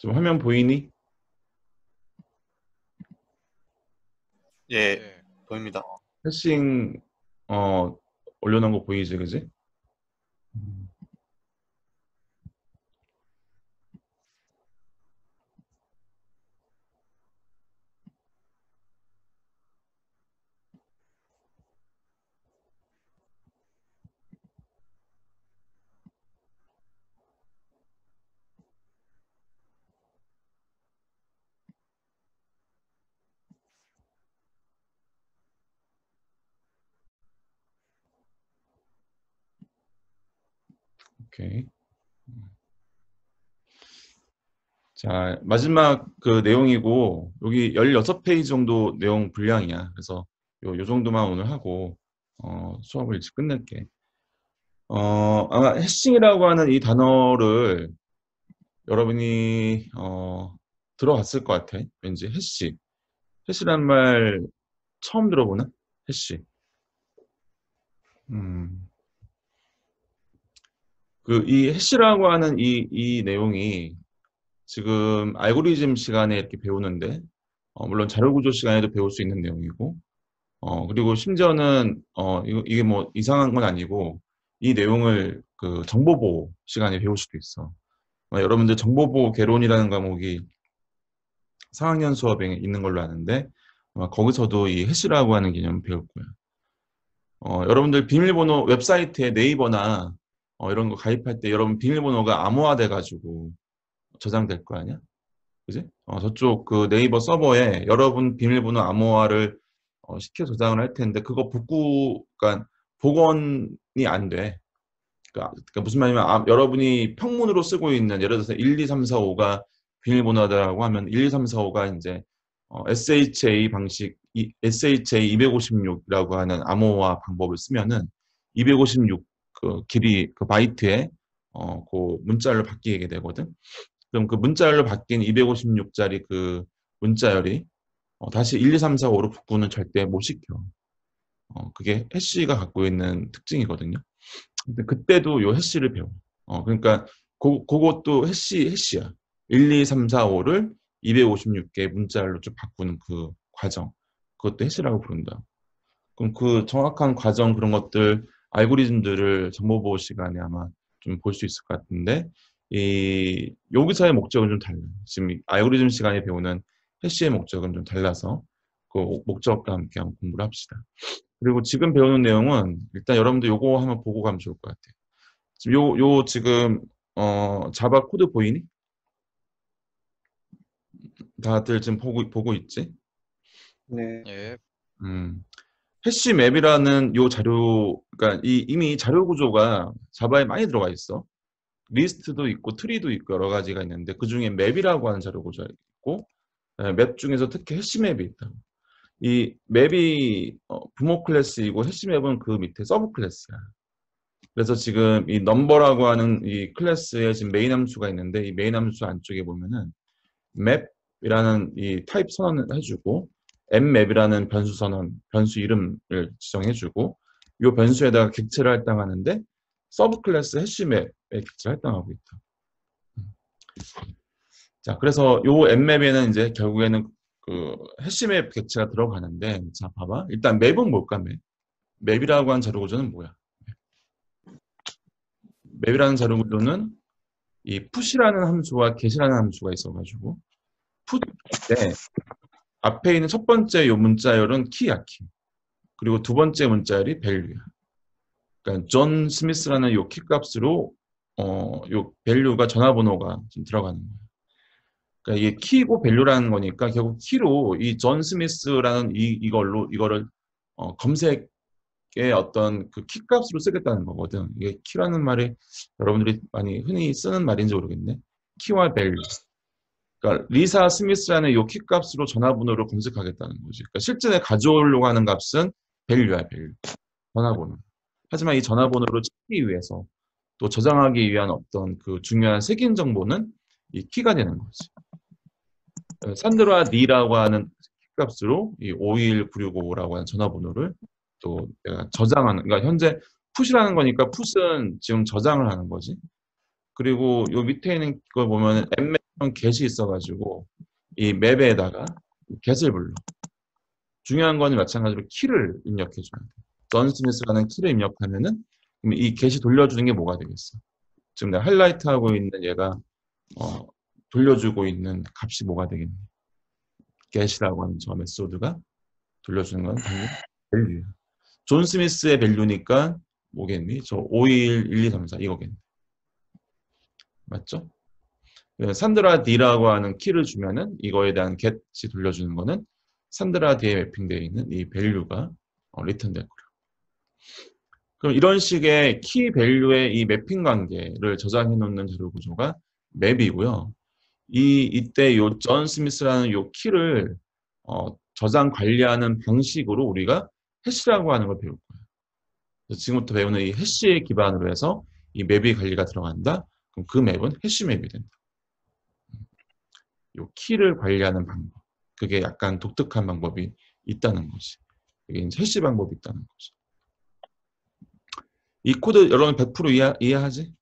지금 화면 보이니? 예, 네. 보입니다. 해싱 올려놓은 거 보이지, 그지? 오케이. 자, 마지막 그 내용이고, 여기 16페이지 정도 내용 분량이야. 그래서 요 정도만 오늘 하고, 수업을 일찍 끝낼게. 아마 해싱이라고 하는 이 단어를 여러분이, 들어봤을 것 같아. 왠지 해시. 해시란 말 처음 들어보나? 해시. 이 해시라고 하는 이 내용이 지금 알고리즘 시간에 이렇게 배우는데, 물론 자료구조 시간에도 배울 수 있는 내용이고, 그리고 심지어는, 이게 뭐 이상한 건 아니고, 이 내용을 그 정보보호 시간에 배울 수도 있어. 여러분들 정보보호 개론이라는 과목이 4학년 수업에 있는 걸로 아는데, 거기서도 이 해시라고 하는 개념을 배울 거야. 여러분들 비밀번호 웹사이트에 네이버나 이런 거 가입할 때 여러분 비밀번호가 암호화돼가지고 저장될 거 아니야? 그지? 저쪽 그 네이버 서버에 여러분 비밀번호 암호화를 시켜 저장을 할 텐데 그거 그러니까 복원이 안 돼. 그러니까 무슨 말이냐면 여러분이 평문으로 쓰고 있는 예를 들어서 1, 2, 3, 4, 5가 비밀번호다라고 하면 1, 2, 3, 4, 5가 이제 SHA 방식, SHA 256이라고 하는 암호화 방법을 쓰면은 256 그 길이 그 바이트에 그 문자열로 바뀌게 되거든. 그럼 그 문자열로 바뀐 256짜리 그 문자열이 다시 1, 2, 3, 4, 5로 복구는 절대 못 시켜. 그게 해시가 갖고 있는 특징이거든요. 근데 그때도 요 해시를 배워. 그러니까 그것도 해시야. 1, 2, 3, 4, 5를 256개 문자열로 좀 바꾸는 그 과정. 그것도 해시라고 부른다. 그럼 그 정확한 과정 그런 것들 알고리즘들을 정보보호 시간에 아마 좀 볼 수 있을 것 같은데 여기서의 목적은 좀 달라요. 지금 알고리즘 시간에 배우는 해시의 목적은 좀 달라서 그 목적과 함께 한번 공부를 합시다. 그리고 지금 배우는 내용은 일단 여러분들 요거 한번 보고 가면 좋을 것 같아요. 지금 지금 자바 코드 보이니? 다들 지금 보고 있지? 네. 예. 해시맵이라는 요 자료, 그러니까 이미 자료 구조가 자바에 많이 들어가 있어. 리스트도 있고 트리도 있고 여러 가지가 있는데 그 중에 맵이라고 하는 자료 구조가 있고 맵 중에서 특히 해시맵이 있다고. 이 맵이 부모 클래스이고 해시맵은 그 밑에 서브 클래스야. 그래서 지금 이 넘버라고 하는 이 클래스에 지금 메인 함수가 있는데 이 메인 함수 안쪽에 보면은 맵이라는 이 타입 선언을 해주고 mmap이라는 변수 선언, 변수 이름을 지정해주고 이 변수에다가 객체를 할당하는데 서브 클래스 해시맵에 객체를 할당하고 있다. 자, 그래서 요 mmap에는 이제 결국에는 그 해시맵 객체가 들어가는데 자, 봐봐. 일단 맵은 뭘까, 맵? 맵이라고 하는 자료 구조는 뭐야? 맵이라는 자료 구조는 이 푸시라는 함수와 get이라는 함수가 있어가지고 put 때 앞에 있는 첫 번째 요 문자열은 키야, 키. 그리고 두 번째 문자열이 value야. 그러니까 존 스미스라는 요 키 값으로 요 value가 전화번호가 좀 들어가는 거야. 그러니까 이게 키고 value라는 거니까 결국 키로 이 존 스미스라는 이거를 검색의 어떤 그 키 값으로 쓰겠다는 거거든. 이게 키라는 말이 여러분들이 많이 흔히 쓰는 말인지 모르겠네. 키와 value. 그러니까 리사 스미스라는 이 키 값으로 전화번호를 검색하겠다는 거지. 그러니까 실제 가져오려고 하는 값은 value야, value. 전화번호. 하지만 이 전화번호를 찾기 위해서 또 저장하기 위한 어떤 그 중요한 색인 정보는 이 키가 되는 거지. 산드라 D라고 하는 키 값으로 이 51965라고 하는 전화번호를 또 내가 저장하는, 그러니까 현재 푸시라는 거니까 푸스는 지금 저장을 하는 거지. 그리고 요 밑에 있는 걸 보면 get이 있어가지고 이 맵에다가 get을 불러. 중요한 거는 마찬가지로 키를 입력해줘야 돼. 존 스미스라는 키를 입력하면은 그럼 이 get이 돌려주는 게 뭐가 되겠어? 지금 내가 하이라이트하고 있는 얘가 돌려주고 있는 값이 뭐가 되겠니? get이라고 하는 저 메소드가 돌려주는 건 당연히 밸류야. 존 스미스의 밸류니까 뭐겠니? 저 521, 1, 2, 3, 4 이거겠니? 맞죠? 산드라 D라고 하는 키를 주면은 이거에 대한 get이 돌려주는 거는 산드라 D에 매핑되어 있는 이 밸류가 리턴 될 거예요. 그럼 이런 식의 키 밸류의 이 매핑 관계를 저장해 놓는 자료 구조가 맵이고요. 이때 요 존 스미스라는 요 키를 저장 관리하는 방식으로 우리가 해시라고 하는 걸 배울 거예요. 그래서 지금부터 배우는 이 해시에 기반으로 해서 이 맵이 관리가 들어간다. 그럼 그 맵은 해시 맵이 된다. 요 키를 관리하는 방법. 그게 약간 독특한 방법이 있다는 거지. 이게 이제 해시 방법이 있다는 거지. 이 코드 여러분 100% 이해하지?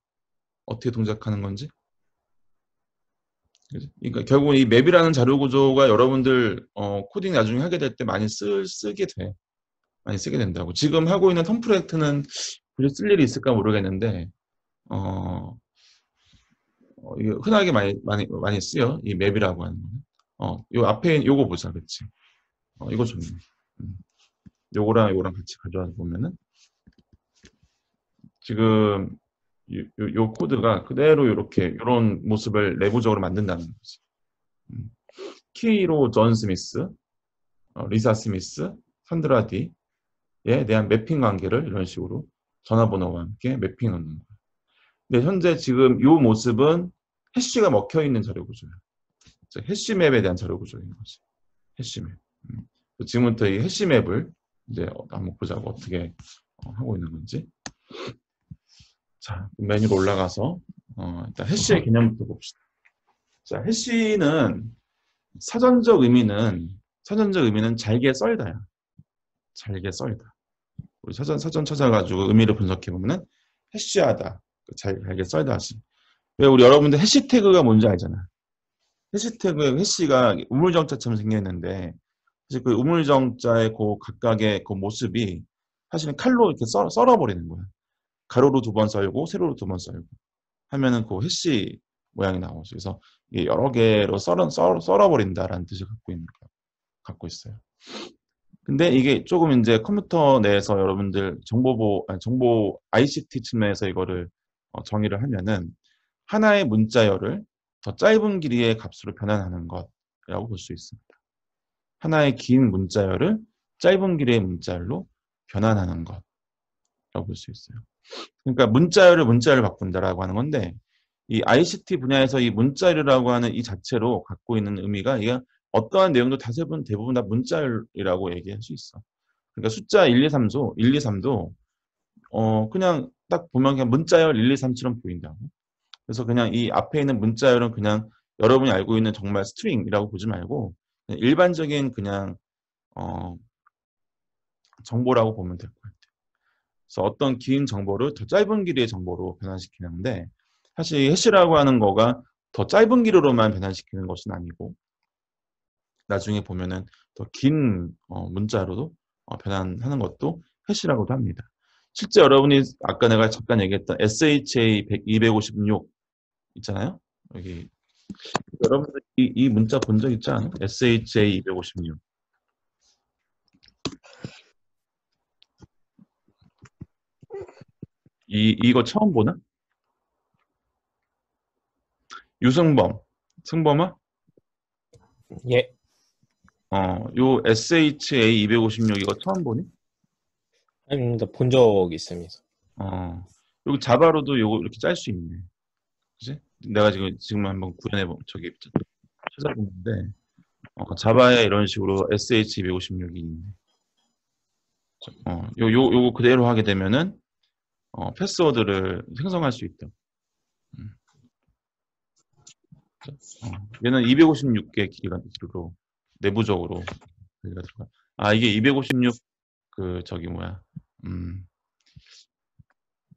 어떻게 동작하는 건지? 그러니까 결국은 이 맵이라는 자료 구조가 여러분들 코딩 나중에 하게 될 때 많이 쓰게 돼. 많이 쓰게 된다고. 지금 하고 있는 텀프로젝트는 굳이 쓸 일이 있을까 모르겠는데 이게 흔하게 많이 쓰여. 이 맵이라고 하는 거는. 요 앞에 요거 보자, 그렇지? 이거 좋네. 요거랑 같이 가져와 보면은 지금 요 코드가 그대로 이렇게 이런 모습을 내부적으로 만든다는 거지. 키로 존 스미스, 리사 스미스, 산드라 D에 대한 매핑 관계를 이런 식으로 전화번호와 함께 매핑 넣는 거예요. 근데 현재 지금 이 모습은 해시가 먹혀 있는 자료 구조예요. 해시맵에 대한 자료 구조인 거지. 해시맵. 지금부터 이 해시맵을 이제 한번 보자고 어떻게 하고 있는 건지. 자, 메뉴로 올라가서 일단 해시의 개념부터 봅시다. 자, 해시는 사전적 의미는 잘게 썰다야. 잘게 썰다. 우리 사전 찾아가지고 의미를 분석해 보면은 해시하다. 잘게 썰다 하시. 왜 우리 여러분들 해시태그가 뭔지 알잖아. 해시태그 해시가 우물정자처럼 생겼는데 사실 그 우물정자의 그 각각의 그 모습이 사실은 칼로 이렇게 썰어버리는 거야. 가로로 2번 썰고 세로로 2번 썰고 하면은 그 해시 모양이 나오죠. 그래서 이게 여러 개로 썰어버린다라는 뜻을 갖고 있어요. 근데 이게 조금 이제 컴퓨터 내에서 여러분들 정보 ICT 측면에서 이거를 정의를 하면은 하나의 문자열을 더 짧은 길이의 값으로 변환하는 것이라고 볼 수 있습니다. 하나의 긴 문자열을 짧은 길이의 문자열로 변환하는 것이라고 볼 수 있어요. 그러니까 문자열을 바꾼다라고 하는 건데 이 ICT 분야에서 이 문자열이라고 하는 이 자체로 갖고 있는 의미가 이게 어떠한 내용도 대부분 다 문자열이라고 얘기할 수 있어. 그러니까 숫자 1, 2, 3도 그냥 딱 보면 그냥 문자열 1, 2, 3처럼 보인다고. 그래서 그냥 이 앞에 있는 문자열은 그냥 여러분이 알고 있는 정말 스트링이라고 보지 말고 그냥 일반적인 그냥 정보라고 보면 될 것 같아요. 그래서 어떤 긴 정보를 더 짧은 길이의 정보로 변환시키는데 사실 해시라고 하는 거가 더 짧은 길이로만 변환시키는 것은 아니고 나중에 보면은 더 긴 문자로도 변환하는 것도 해시라고도 합니다. 실제 여러분이 아까 내가 잠깐 얘기했던 SHA 256 있잖아요. 여기 여러분들 이 문자 본 적 있지 않아요? SHA 256. 이거 처음 보나? 유승범, 승범아? 예. 요 SHA 256 이거 처음 보니? 아닙니다. 본 적 있습니다. 여기 자바로도 요거 이렇게 짤 수 있네. 그지? 내가 지금 한번 찾아보는데, 자바에 이런 식으로 SH256이 있네. 요거 그대로 하게 되면은, 패스워드를 생성할 수 있다. 얘는 256개 길이로 내부적으로 들어가. 이게 256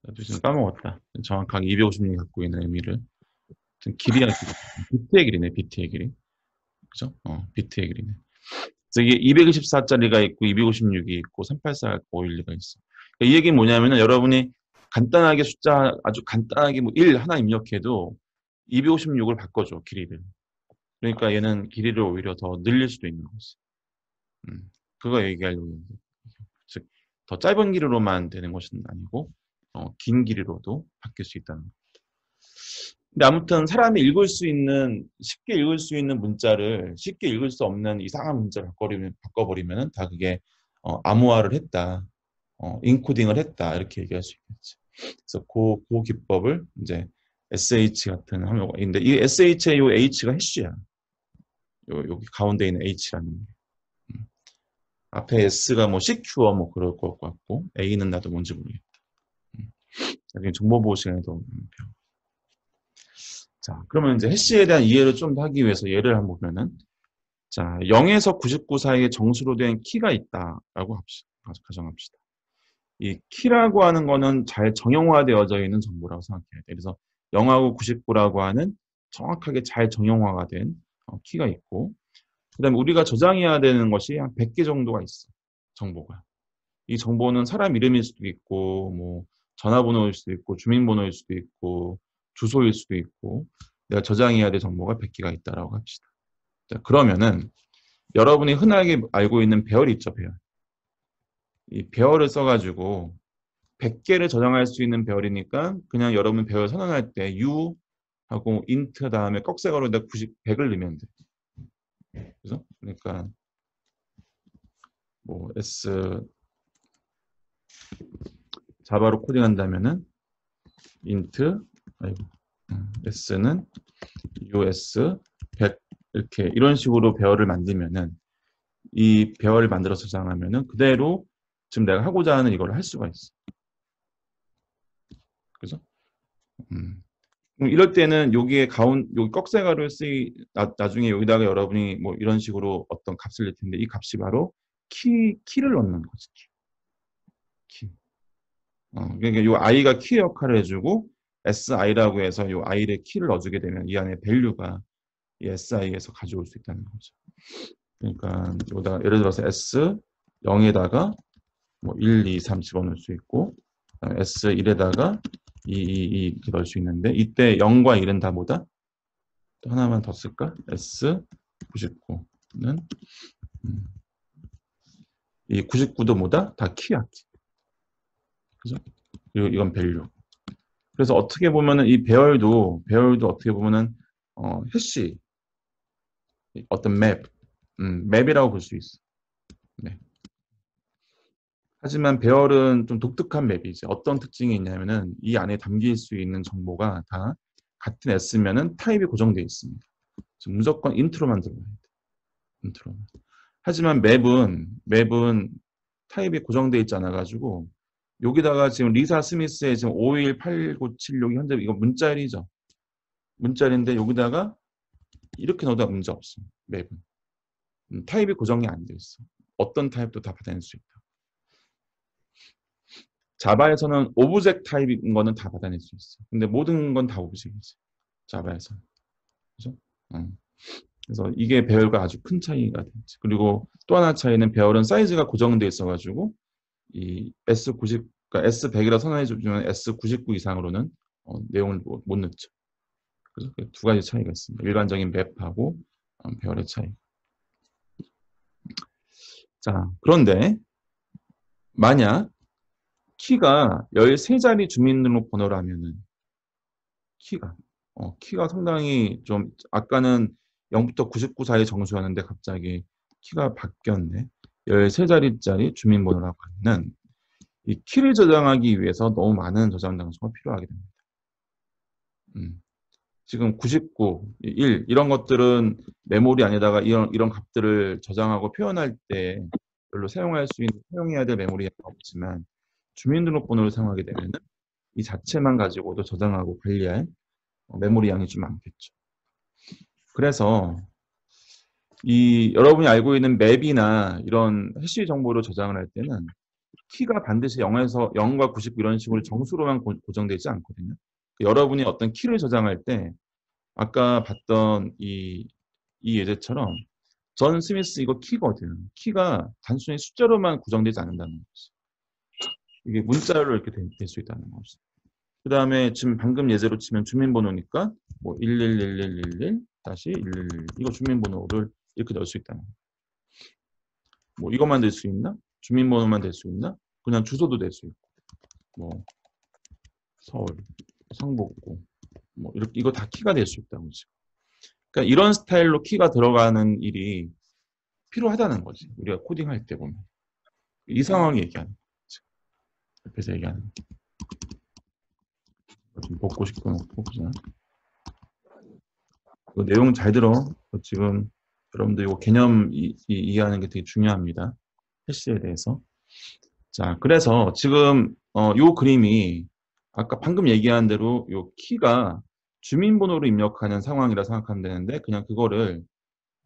나도 지금 까먹었다. 정확하게 256이 갖고 있는 의미를 길이야, 길이. 비트의 길이네, 비트의 길이. 그죠? 비트의 길이네. 그래서 이게 224짜리가 있고, 256이 있고, 384, 512가 있어. 그러니까 이 얘기는 뭐냐면은 여러분이 간단하게 숫자, 아주 간단하게 뭐 1 하나 입력해도 256을 바꿔줘, 길이를. 그러니까 얘는 길이를 오히려 더 늘릴 수도 있는 거지. 그거 얘기하려고 했는데. 즉, 더 짧은 길이로만 되는 것은 아니고, 긴 길이로도 바뀔 수 있다는 거. 근데 아무튼 사람이 읽을 수 있는, 쉽게 읽을 수 있는 문자를 쉽게 읽을 수 없는 이상한 문자를 바꿔버리면 다 그게 암호화를 했다. 인코딩을 했다. 이렇게 얘기할 수 있겠지. 그래서 그 기법을 이제 SH 같은 항목가 있는데 이 SH의 요 H가 해시야. 여기 가운데 있는 H라는 게. 앞에 S가 뭐 CQ어 뭐 그럴 것 같고 A는 나도 뭔지 모르겠다. 나중에 정보보호 시간에도 배워. 자, 그러면 이제 해시에 대한 이해를 좀 더 하기 위해서 예를 한번 보면은 자, 0에서 99 사이에 정수로 된 키가 있다라고 가정합시다. 이 키라고 하는 거는 잘 정형화되어져 있는 정보라고 생각해야 돼. 그래서 0하고 99라고 하는 정확하게 잘 정형화가 된 키가 있고 그다음에 우리가 저장해야 되는 것이 한 100개 정도가 있어. 정보가. 이 정보는 사람 이름일 수도 있고 뭐 전화번호일 수도 있고 주민번호일 수도 있고 주소일 수도 있고 내가 저장해야 될 정보가 100개가 있다라고 합시다. 자, 그러면은 여러분이 흔하게 알고 있는 배열이 있죠, 배열. 이 배열을 써가지고 100개를 저장할 수 있는 배열이니까 그냥 여러분 배열 선언할 때 U 하고 int 다음에 꺽쇠가루에다 100을 넣으면 돼. 그래서 그러니까 뭐 S 자바로 코딩한다면은 int S는 US 100 이렇게 이런 식으로 배열을 만들면은 이 배열을 만들어서 저장하면은 그대로 지금 내가 하고자 하는 이걸 할 수가 있어. 그죠? 이럴 때는 여기에 여기 꺽쇠가루를 나중에 여기다가 여러분이 뭐 이런 식으로 어떤 값을 낼 텐데 이 값이 바로 키를 넣는 거지. 키. 그러니까 이 i가 키 역할을 해주고 si라고 해서 이 i의 키를 넣어주게 되면 이 안에 밸류가 이 si에서 가져올 수 있다는 거죠. 그러니까 여기다가 예를 들어서 s 0에다가 뭐 1, 2, 3 집어넣을 수 있고 S1에다가 2, 2, 2 이렇게 넣을 수 있는데 이때 0과 1은 다 뭐다? 또 하나만 더 쓸까? S99는 이 99도 뭐다? 다 키야. 그죠? 그리고 이건 밸류. 그래서 어떻게 보면은 이 배열도 어떻게 보면은 해시 어떤 맵이라고 볼 수 있어. 네. 하지만 배열은 좀 독특한 맵이지. 어떤 특징이 있냐면은 이 안에 담길 수 있는 정보가 다 같은 S면은 타입이 고정되어 있습니다. 무조건 인트로만 들어가야 돼. 인트로. 하지만 맵은 타입이 고정되어 있지 않아 가지고 여기다가 지금 리사 스미스의 지금 518976이 현재 이거 문자열이죠. 문자열인데 여기다가 이렇게 넣어도 문제 없어. 맵은. 타입이 고정이 안 돼 있어. 어떤 타입도 다 받아낼 수 있다. 자바에서는 오브젝트 타입인 거는 다 받아낼 수 있어. 근데 모든 건 다 오브젝트이지. 자바에서는. 그죠? 그래서 이게 배열과 아주 큰 차이가 되지. 그리고 또 하나 차이는 배열은 사이즈가 고정되어 있어가지고 이 S90, 그러니까 S100이라 선언해주면 S99 이상으로는 내용을 못 넣죠. 그래서 두 가지 차이가 있습니다. 일반적인 맵하고 배열의 차이. 자, 그런데 만약 키가 13자리 주민등록번호라면은 키가 상당히 좀 아까는 0부터 99 사이 정수였는데 갑자기 키가 바뀌었네. 13자리짜리 주민번호라고 하면 이 키를 저장하기 위해서 너무 많은 저장 장소가 필요하게 됩니다. 지금 99, 1 이런 것들은 메모리 안에다가 이런 값들을 저장하고 표현할 때 별로 사용해야 될 메모리가 없지만 주민등록번호를 사용하게 되면 이 자체만 가지고도 저장하고 관리할 메모리 양이 좀 많겠죠. 그래서 이 여러분이 알고 있는 맵이나 이런 해시 정보를 저장을 할 때는 키가 반드시 0과 99 이런 식으로 정수로만 고정되지 않거든요. 여러분이 어떤 키를 저장할 때 아까 봤던 이 예제처럼 존 스미스 이거 키거든. 키가 단순히 숫자로만 구성되지 않는다는 거지. 이게 문자로 이렇게 될 수 있다는 거지. 그 다음에 지금 방금 예제로 치면 주민번호니까 뭐 111111 다시 111 이거 주민번호를 이렇게 넣을 수 있다는 거야. 뭐 이것만 될 수 있나? 주민번호만 될 수 있나? 그냥 주소도 될 수 있고 뭐 서울, 성북구 뭐 이렇게 이거 다 키가 될 수 있다는 거지. 그러니까 이런 스타일로 키가 들어가는 일이 필요하다는 거지. 우리가 코딩할 때 보면 이 상황이 얘기하는 거지. 옆에서 얘기하는 거. 좀 벗고 싶고 놓고 그냥 내용 잘 들어. 지금 여러분들 이 개념 이해하는 게 되게 중요합니다. 해시에 대해서. 자, 그래서 지금 요 그림이 아까 방금 얘기한 대로 요 키가 주민번호를 입력하는 상황이라 생각하면 되는데 그냥 그거를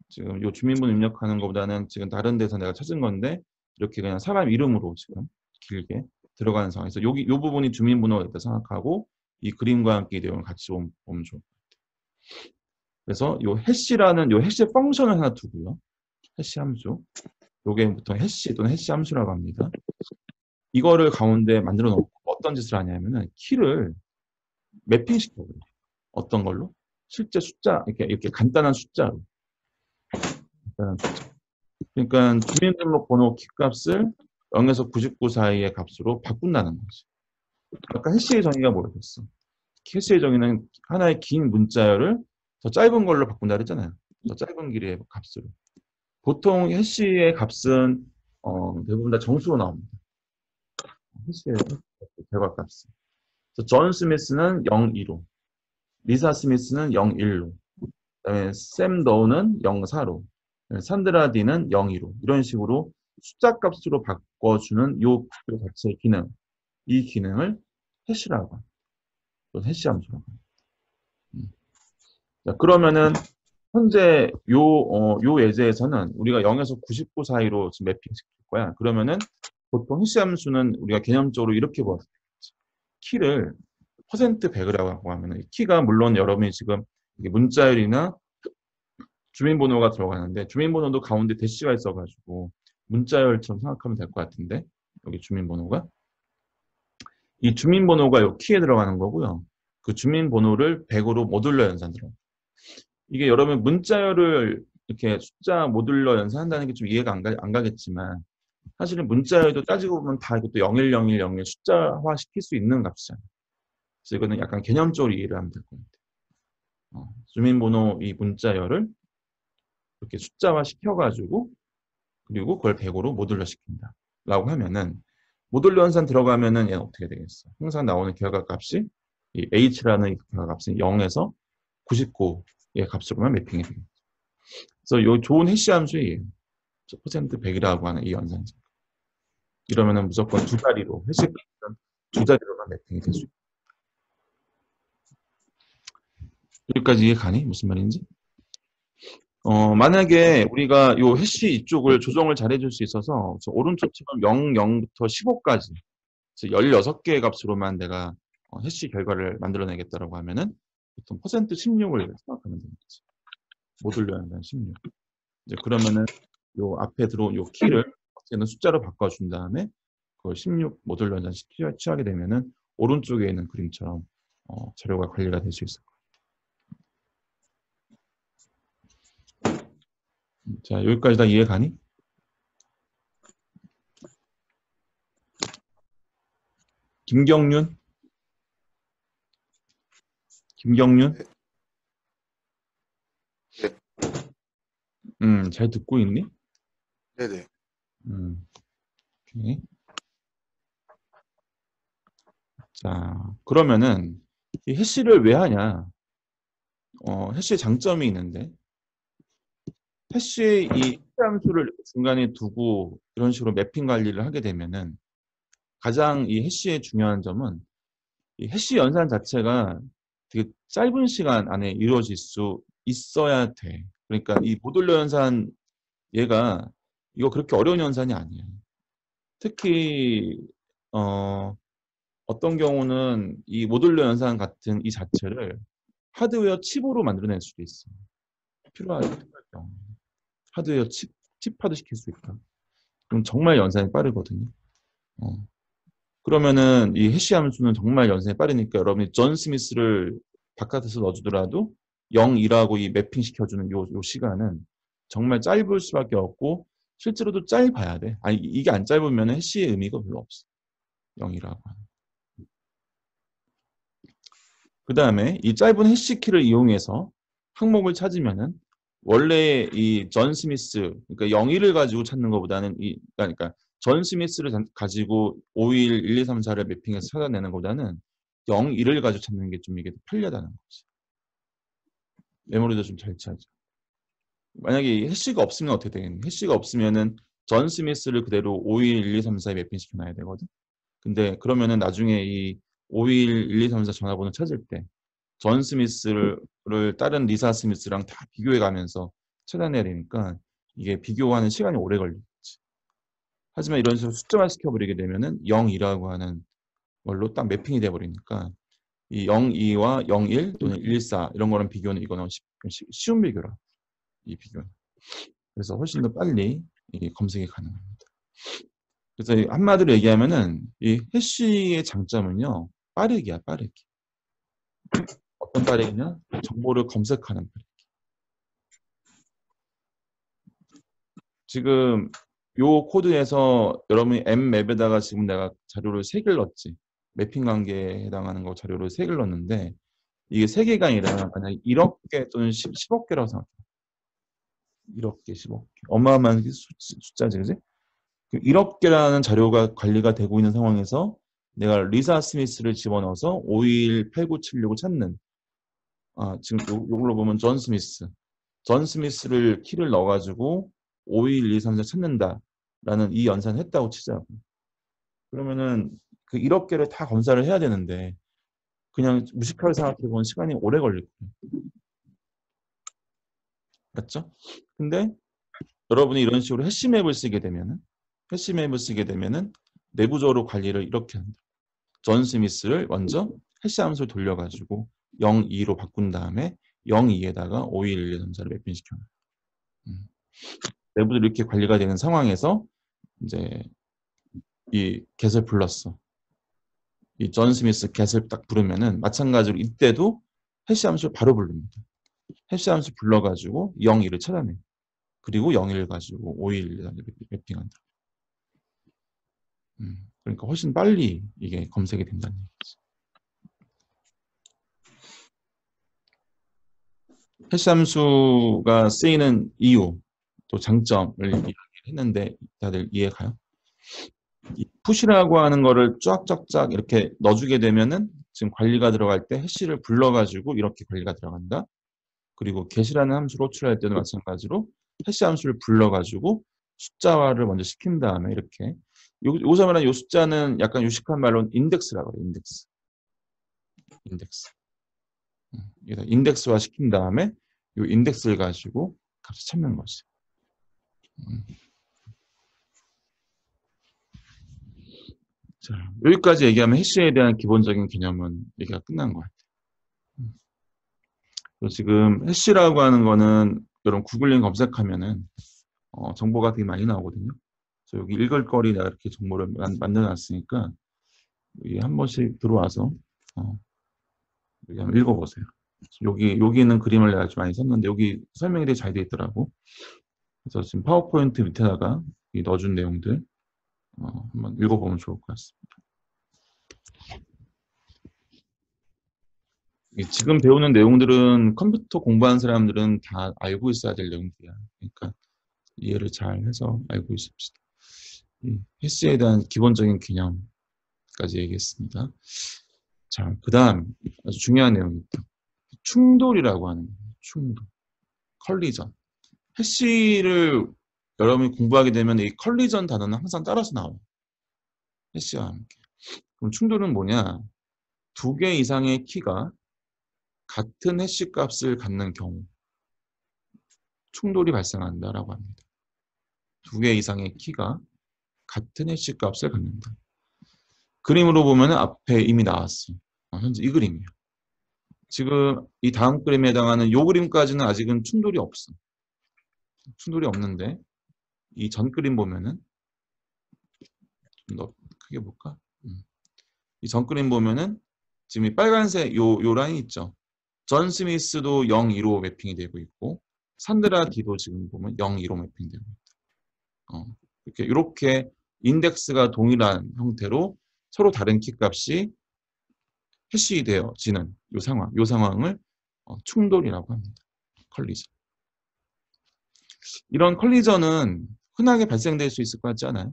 지금 요 주민번호 입력하는 것보다는 지금 다른 데서 내가 찾은 건데 이렇게 그냥 사람 이름으로 지금 길게 들어가는 상황에서 여기 요 부분이 주민번호가 있다 생각하고 이 그림과 함께 이 내용을 같이 보면 좋을 것 같아요. 그래서 요 해시라는 요 해시 펑션을 하나 두고요. 해시 함수. 요게 보통 해시 또는 해시 함수라고 합니다. 이거를 가운데 만들어 놓고 어떤 짓을 하냐면은 키를 매핑시켜 버려요. 어떤 걸로? 실제 숫자 이렇게 간단한 숫자로. 간단한 숫자. 그러니까 주민등록번호 키값을 0에서 99 사이의 값으로 바꾼다는 거지. 아까 해시의 정의가 뭐였어? 해시의 정의는 하나의 긴 문자열을 더 짧은 걸로 바꾼다 그랬잖아요. 더 짧은 길이의 값으로. 보통 해시의 값은 대부분 다 정수로 나옵니다. 해시의 결과값은. 존 스미스는 0, 2로, 리사 스미스는 0, 1로, 그다음에 샘 더우는 0, 4로, 산드라 디는 0, 2로 이런 식으로 숫자 값으로 바꿔주는 요 자체의 기능, 이 기능을 해시라고 합니다. 해시 함수라고 합니다. 자, 그러면은 현재 요 예제에서는 우리가 0에서 99 사이로 지금 매핑 시킬 거야. 그러면은 보통 해시 함수는 우리가 개념적으로 이렇게 보았어요. 키를 퍼센트 100이라고 하면은 키가 물론 여러분이 지금 문자열이나 주민번호가 들어가는데 주민번호도 가운데 대시가 있어가지고 문자열처럼 생각하면 될 것 같은데 여기 주민번호가 이 주민번호가 요 키에 들어가는 거고요. 그 주민번호를 100으로 모듈러 연산들어. 이게 여러분 문자열을 이렇게 숫자 모듈러 연산한다는 게 좀 이해가 안 가겠지만 사실은 문자열도 따지고 보면 다 이것도 01010을 숫자화 시킬 수 있는 값이잖아요. 그래서 이거는 약간 개념적으로 이해를 하면 될 것 같아요. 주민번호 이 문자열을 이렇게 숫자화 시켜가지고 그리고 그걸 100으로 모듈러 시킨다. 라고 하면은 모듈러 연산 들어가면은 얘는 어떻게 되겠어? 항상 나오는 결과값이 이 h라는 결과값은 0에서 99의 값으로만 매핑이 되겠죠. 그래서 이 좋은 해시 함수예요. 퍼센트 100이라고 하는 이 연산식. 이러면은 무조건 두 자리로 해시 값은 두 자리로만 매핑이 될 수 있다. 여기까지 이해 가니? 무슨 말인지? 만약에 우리가 요 해시 이쪽을 조정을 잘 해줄 수 있어서 오른쪽처럼 0, 0부터 15까지 16개의 값으로만 내가 해시 결과를 만들어내겠다라고 하면은 보통 퍼센트 16을 생각하면 되는 거지. 모듈러 연산 16. 이제 그러면은 요 앞에 들어온 요 키를 어떻게든 숫자로 바꿔준 다음에 그걸 16 모듈러 연산 취하게 되면은 오른쪽에 있는 그림처럼 자료가 관리가 될 수 있을 거예요. 자, 여기까지 다 이해 가니? 김경윤? 김경윤? 네. 잘 듣고 있니? 네네. 오케이. 자, 그러면은 이 해시를 왜 하냐? 해시의 장점이 있는데 해시의 이 해시 함수를 중간에 두고 이런 식으로 매핑 관리를 하게 되면은 가장 이 해시의 중요한 점은 이 해시 연산 자체가 되게 짧은 시간 안에 이루어질 수 있어야 돼. 그러니까 이 모듈러 연산 얘가 이거 그렇게 어려운 연산이 아니에요. 특히 어떤 경우는 이 모듈러 연산 같은 이 자체를 하드웨어 칩으로 만들어낼 수도 있어. 필요할 경우. 하드웨어 칩화도 시킬 수 있다. 그럼 정말 연산이 빠르거든요. 그러면은 이 해시 함수는 정말 연산이 빠르니까 여러분이 존 스미스를 바깥에서 넣어주더라도 0, 2라고 이 매핑 시켜주는 요 시간은 정말 짧을 수밖에 없고 실제로도 짧아야 돼. 아니 이게 안 짧으면 해시의 의미가 별로 없어. 0이라고 하는. 그 다음에 이 짧은 해시 키를 이용해서 항목을 찾으면은 원래 이 존 스미스 그러니까 0, 1을 가지고 찾는 것보다는 그러니까 존 스미스를 가지고 5, 1, 1, 2, 3, 4를 매핑해서 찾아내는 것보다는 0, 1을 가지고 찾는 게 좀 이게 편리하다는 거지. 메모리도 좀 잘 차죠. 만약에 해시가 없으면 어떻게 되겠니? 해시가 없으면은 존 스미스를 그대로 5, 1, 1, 2, 3, 4에 매핑시켜 놔야 되거든. 근데 그러면은 나중에 이 5, 1, 1, 2, 3, 4 전화번호 찾을 때 존 스미스를 다른 리사 스미스랑 다 비교해 가면서 찾아내야 되니까 이게 비교하는 시간이 오래 걸리겠지. 하지만 이런 식으로 숫자만 시켜버리게 되면은 0이라고 하는 걸로 딱 매핑이 돼버리니까 이 02와 01 또는 114 이런 거랑 비교는 이거는 쉬운 비교라. 이 비교는. 그래서 훨씬 더 빨리 검색이 가능합니다. 그래서 한마디로 얘기하면은 이 해시의 장점은요. 빠르기야, 빠르기. 어떤 빠르기냐? 정보를 검색하는 빠르기. 지금 요 코드에서 여러분이 M맵에다가 지금 내가 자료를 3개를 넣었지. 매핑 관계에 해당하는 거 자료를 3개를 넣었는데 이게 3개가 아니라 만약 1억 개 또는 10억 개라고 생각해. 1억 개, 10억 개. 어마어마한 숫자지, 그지? 1억 개라는 자료가 관리가 되고 있는 상황에서 내가 리사 스미스를 집어넣어서 521, 8976을 찾는 지금 요걸로 보면 존 스미스. 존 스미스를 키를 넣어가지고 521, 2, 3, 4 찾는다라는 이 연산을 했다고 치자고. 그러면은 그 1억 개를 다 검사를 해야 되는데 그냥 무식하게 생각해보면 시간이 오래 걸릴 거예요. 맞죠? 근데 여러분이 이런 식으로 해시맵을 쓰게 되면은 내부적으로 관리를 이렇게 한다. 존 스미스를 먼저 해시 함수를 돌려가지고 0, 2로 바꾼 다음에 0, 2에다가 5, 1, 1, 2, 3, 4를 매핑시켜놔요. 내부적으로 이렇게 관리가 되는 상황에서 이제 이 get을 불렀어. 이 존 스미스 get을 딱 부르면은 마찬가지로 이때도 해시 함수를 바로 부릅니다. 해시 함수 불러가지고 0, 2를 찾아내. 그리고 0, 1을 가지고 5, 1, 1, 2, 3, 4 매핑한다. 그러니까 훨씬 빨리 이게 검색이 된다는 얘기지. 해시 함수가 쓰이는 이유, 또 장점을 이야기했는데 다들 이해가요? 이 푸시라고 하는 거를 쫙쫙쫙 이렇게 넣어주게 되면은 지금 관리가 들어갈 때 해시를 불러가지고 이렇게 관리가 들어간다. 그리고 get이라는 함수를 호출할 때도 마찬가지로 해시 함수를 불러가지고 숫자화를 먼저 시킨 다음에 이렇게 여기서 말하는 이 숫자는 약간 유식한 말로는 인덱스라고 해요. 인덱스. 그래서 인덱스화 시킨 다음에 이 인덱스를 가지고 값을 찾는 거지. 자, 여기까지 얘기하면 해시에 대한 기본적인 개념은 얘기가 끝난 것 같아요. 지금 해시라고 하는 거는 여러분 구글링 검색하면은 정보가 되게 많이 나오거든요. 그래서 여기 읽을 거리 내가 이렇게 정보를 만들어 놨으니까 한 번씩 들어와서 여기 한번 읽어보세요. 여기 있는 그림을 내가 좀 많이 썼는데 여기 설명이 되게 잘 돼 있더라고. 그래서 지금 파워포인트 밑에다가 넣어준 내용들 한번 읽어보면 좋을 것 같습니다. 지금 배우는 내용들은 컴퓨터 공부하는 사람들은 다 알고 있어야 될 내용들이야. 그러니까 이해를 잘 해서 알고 있읍시다. 해시에 대한 기본적인 개념까지 얘기했습니다. 자, 그 다음 아주 중요한 내용이 있다. 충돌이라고 하는 거예요. 충돌. 컬리전. 해시를 여러분이 공부하게 되면 이 컬리전 단어는 항상 따라서 나와요. 해시와 함께. 그럼 충돌은 뭐냐? 2개 이상의 키가 같은 해시 값을 갖는 경우 충돌이 발생한다라고 합니다. 2개 이상의 키가 같은 해시 값을 갖는다. 그림으로 보면 앞에 이미 나왔어. 현재 이 그림이에요. 지금 이 다음 그림에 해당하는 요 그림까지는 아직은 충돌이 없어. 충돌이 없는데 이 전 그림 보면은 좀 더 크게 볼까? 이 전 그림 보면은 지금 이 빨간색 요 라인 있죠. 존 스미스도 0, 2로 매핑이 되고 있고 산드라 D도 지금 보면 0, 2로 매핑되고 있다. 이렇게 인덱스가 동일한 형태로 서로 다른 키값이 해시되어지는 요 상황을 충돌이라고 합니다. 컬리전. 이런 컬리전은 흔하게 발생될 수 있을 것 같지 않아요?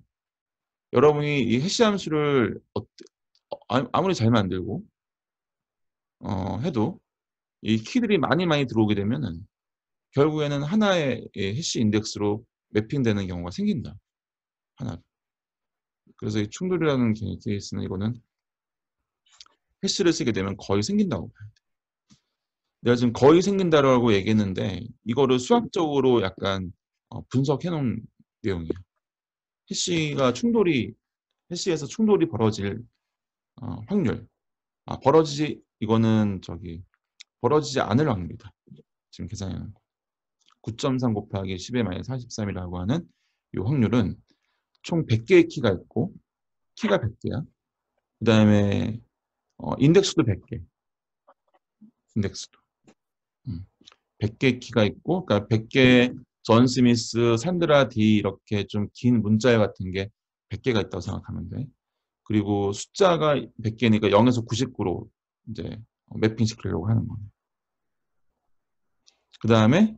여러분이 이 해시 함수를 아무리 잘 만들고 해도 이 키들이 많이 들어오게 되면은 결국에는 하나의 해시 인덱스로 매핑되는 경우가 생긴다. 하나. 그래서 이 충돌이라는 케이스는 이거는 해시를 쓰게 되면 거의 생긴다고 봐요. 내가 지금 거의 생긴다라고 얘기했는데 이거를 수학적으로 약간 분석해 놓은 내용이에요. 해시에서 충돌이 벌어질 확률. 벌어지지 않을 확률이다. 지금 계산해 놓은 거. 9.3 곱하기 10의 마이너스 43이라고 하는 이 확률은 총 100개의 키가 있고 키가 100개야. 그 다음에 인덱스도 100개. 인덱스도. 100개 키가 있고, 그러니까 100개 존 스미스, 산드라 D 이렇게 좀 긴 문자 같은 게 100개가 있다고 생각하면 돼. 그리고 숫자가 100개니까 0에서 99로 이제 매핑 시키려고 하는 거예요. 그 다음에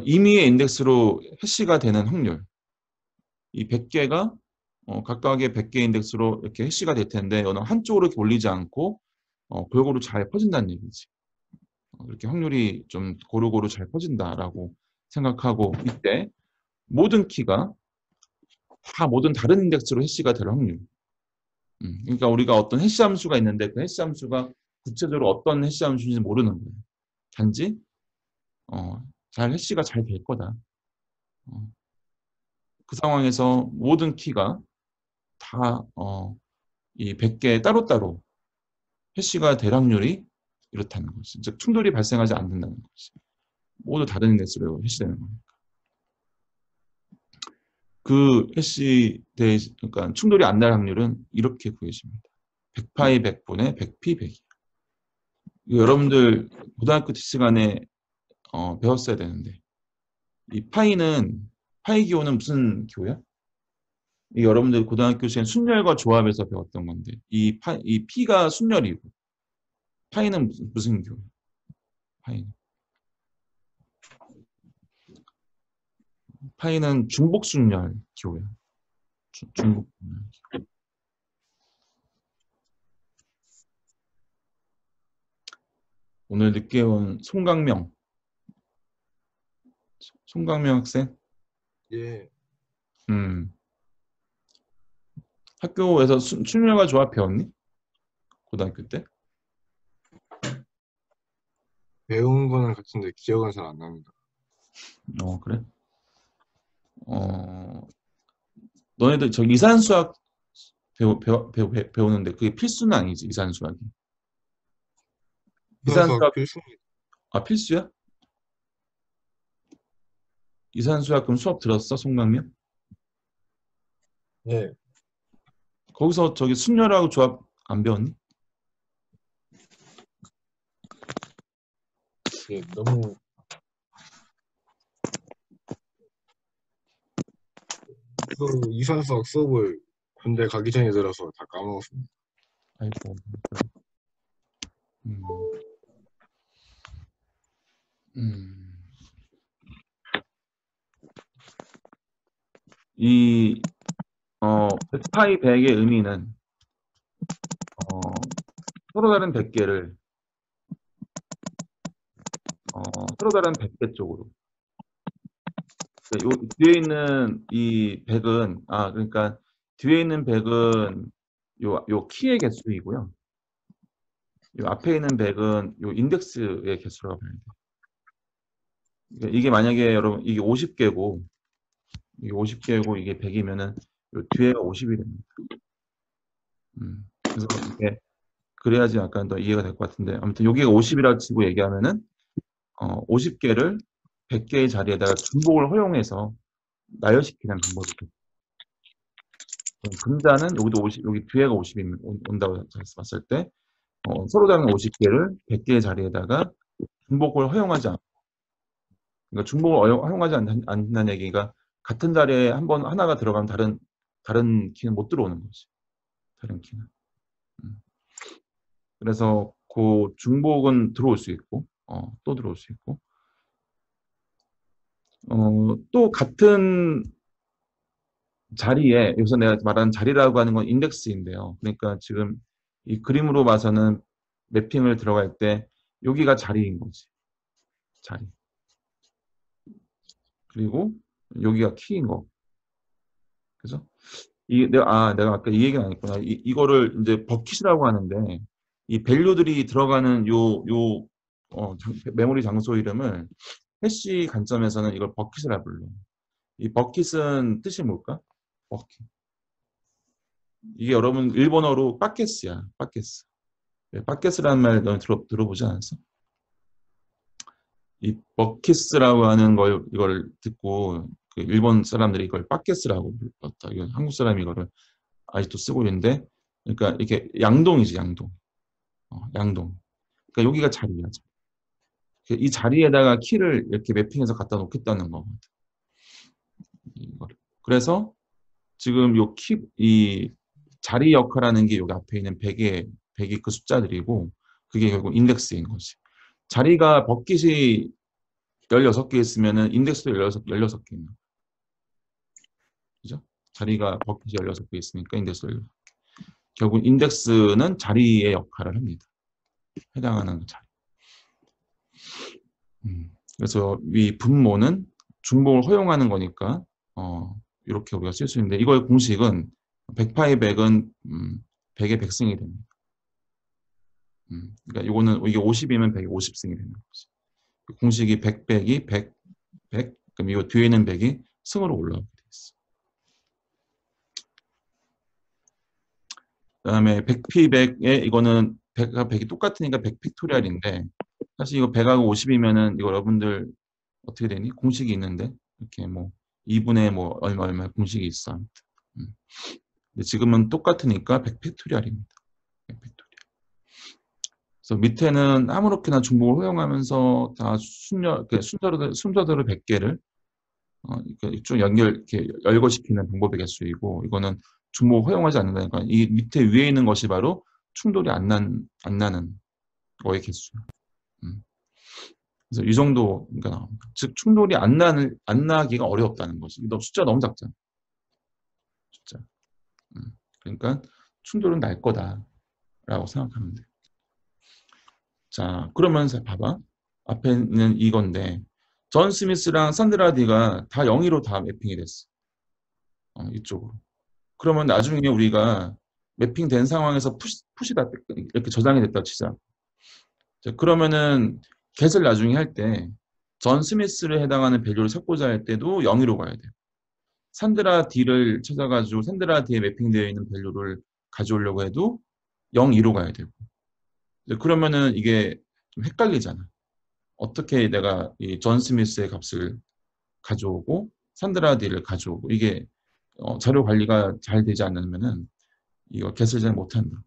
임의의 인덱스로 해시가 되는 확률. 이 100개가 각각의 100개 인덱스로 이렇게 해시가 될 텐데 어느 한쪽으로 이렇게 올리지 않고 골고루 잘 퍼진다는 얘기지. 이렇게 확률이 좀 고루고루 잘 퍼진다라고 생각하고 이때 모든 키가 다 모든 다른 인덱스로 해시가 될 확률. 그러니까 우리가 어떤 해시 함수가 있는데 그 해시 함수가 구체적으로 어떤 해시 함수인지 모르는 거예요. 단지 잘 해시가 잘 될 거다. 그 상황에서 모든 키가 다 이 100개 따로따로 해시가 될 확률이 이렇다는 거지. 즉 충돌이 발생하지 않는다는 거지. 모두 다른 인덱스로 해시되는 거니까. 그 그러니까 충돌이 안 날 확률은 이렇게 구해집니다. 100파이 100분의 100피 100이. 여러분들 고등학교 시간에 배웠어야 되는데 이 파이 기호는 무슨 기호야? 이 여러분들 고등학교 시간 순열과 조합에서 배웠던 건데 이 P가 순열이고 파이는 무슨 기호야? 파이는 중복순열 기호야. 중복순열 기호. 오늘 늦게 온 송강명 학생. 예, 음. 학교에서 순열과 조합 배웠니? 고등학교 때? 배운 거는 같은데 기억은 잘 안 납니다. 그래? 너네들 저 이산수학 배우는데 그게 필수는 아니지, 이산수학이. 수학 이산수학, 필수입니다. 필수야? 이산수학 그럼 수업 들었어, 송강면? 예, 거기서 저기 순열하고 조합 안 배웠니? 예, 너무 그 이산수학 수업을 군대 가기 전에 들어서 다 까먹었습니다. 아이고. 음. 이 100파이 100의 의미는 서로 다른 100개를 서로 다른 100개 쪽으로. 요 뒤에 있는 이 100은 그러니까 뒤에 있는 100은 요 키의 개수이고요. 요 앞에 있는 100은 요 인덱스의 개수라고 봐야 돼요. 그러니까 이게 만약에 여러분 이게 50개고 이게 50개고 이게 100이면은 요 뒤에가 50이 됩니다. 그래서 이게 그래야지 약간 더 이해가 될 것 같은데 아무튼 여기가 50이라 치고 얘기하면은 50개를 100개의 자리에다가 중복을 허용해서 나열시키는 방법이죠. 금자는 여기도 50, 여기 뒤에가 50이 온다고 봤을 때 서로 다른 50개를 100개의 자리에다가 중복을 허용하지 않고 그러니까 중복을 허용하지 않는다는 얘기가 같은 자리에 하나가 들어가면 다른 키는 못 들어오는 거지. 다른 키는. 그래서 그 중복은 들어올 수 있고 또 들어올 수 있고 또 같은 자리에 여기서 내가 말하는 자리라고 하는 건 인덱스인데요. 그러니까 지금 이 그림으로 봐서는 매핑을 들어갈 때 여기가 자리인 거지. 자리. 그리고 여기가 키인 거. 그죠? 내가 아까 이 얘기는 안 했구나. 이거를 이제 버킷이라고 하는데 이 밸류들이 들어가는 메모리 장소 이름을 해시 관점에서는 이걸 버킷이라 불러. 이 버킷은 뜻이 뭘까? 버킷. 이게 여러분 일본어로 빠켓스야. 빠켓스. 빠켓스라는 말 너 들어보지 않았어? 이 버킷스라고 하는 이걸 듣고 그 일본 사람들이 이걸 빠켓스라고 불렀다. 이거 한국 사람이 이거를 아직도 쓰고 있는데, 그러니까 이렇게 양동이지 양동. 양동. 그러니까 여기가 자리야. 이 자리에다가 키를 이렇게 매핑해서 갖다 놓겠다는 거거든. 이거를. 그래서 지금 이 자리 역할하는 게 여기 앞에 있는 100이 그 숫자들이고 그게 결국 인덱스인 거지. 자리가 버킷이 16개 있으면은 인덱스도 16개 있는 거야. 그죠? 자리가 버킷이 16개 있으니까 인덱스도 16개. 결국 인덱스는 자리의 역할을 합니다. 해당하는 자리. 그래서 이 분모는 중복을 허용하는 거니까 이렇게 우리가 쓸 수 있는데 이거의 공식은 100파의 100은 100의 100승이 됩니다. 그러니까 이게 50이면 100이 50승이 되는 거지. 공식이 100 빼기 100, 100, 그럼 이 뒤에 있는 100이 승으로 올라오게 돼 있어. 그 다음에 100p100에 이거는 100이 똑같으니까 100 팩토리얼인데 사실 이거 100하고 50이면은 이거 여러분들 어떻게 되니? 공식이 있는데 이렇게 뭐 2분의 뭐 얼마 공식이 있어. 근데 지금은 똑같으니까 100 팩토리얼입니다. 100 팩토리얼. 그래서 밑에는 아무렇게나 중복을 허용하면서 다 순서대로 100개를 쭉 이렇게 열거시키는 방법의 개수이고 이거는 중복 허용하지 않는다니까 이 밑에 위에 있는 것이 바로 충돌이 안 나는 거의 개수야. 그래서 이 정도가 나옵니다. 즉 충돌이 안 나기가 어렵다는 거지. 숫자 너무 작잖아. 숫자. 그러니까 충돌은 날 거다라고 생각하면 돼. 자, 그러면 봐봐. 앞에 있는 이건데 존 스미스랑 산드라 디가 다 0으로 다 매핑이 됐어. 이쪽으로. 그러면 나중에 우리가 매핑된 상황에서 푸시다 이렇게 저장이 됐다 치자. 자, 그러면은 get을 나중에 할 때 존 스미스를 해당하는 밸류를 찾고자 할 때도 0으로 가야 돼요. 산드라 D를 찾아가지고 산드라 D에 매핑되어 있는 밸류를 가져오려고 해도 0, 2로 가야 되고. 그러면은 이게 좀 헷갈리잖아. 어떻게 내가 이 존 스미스의 값을 가져오고 산드라 D를 가져오고 이게 자료 관리가 잘 되지 않으면은 이거 get을 잘 못한다.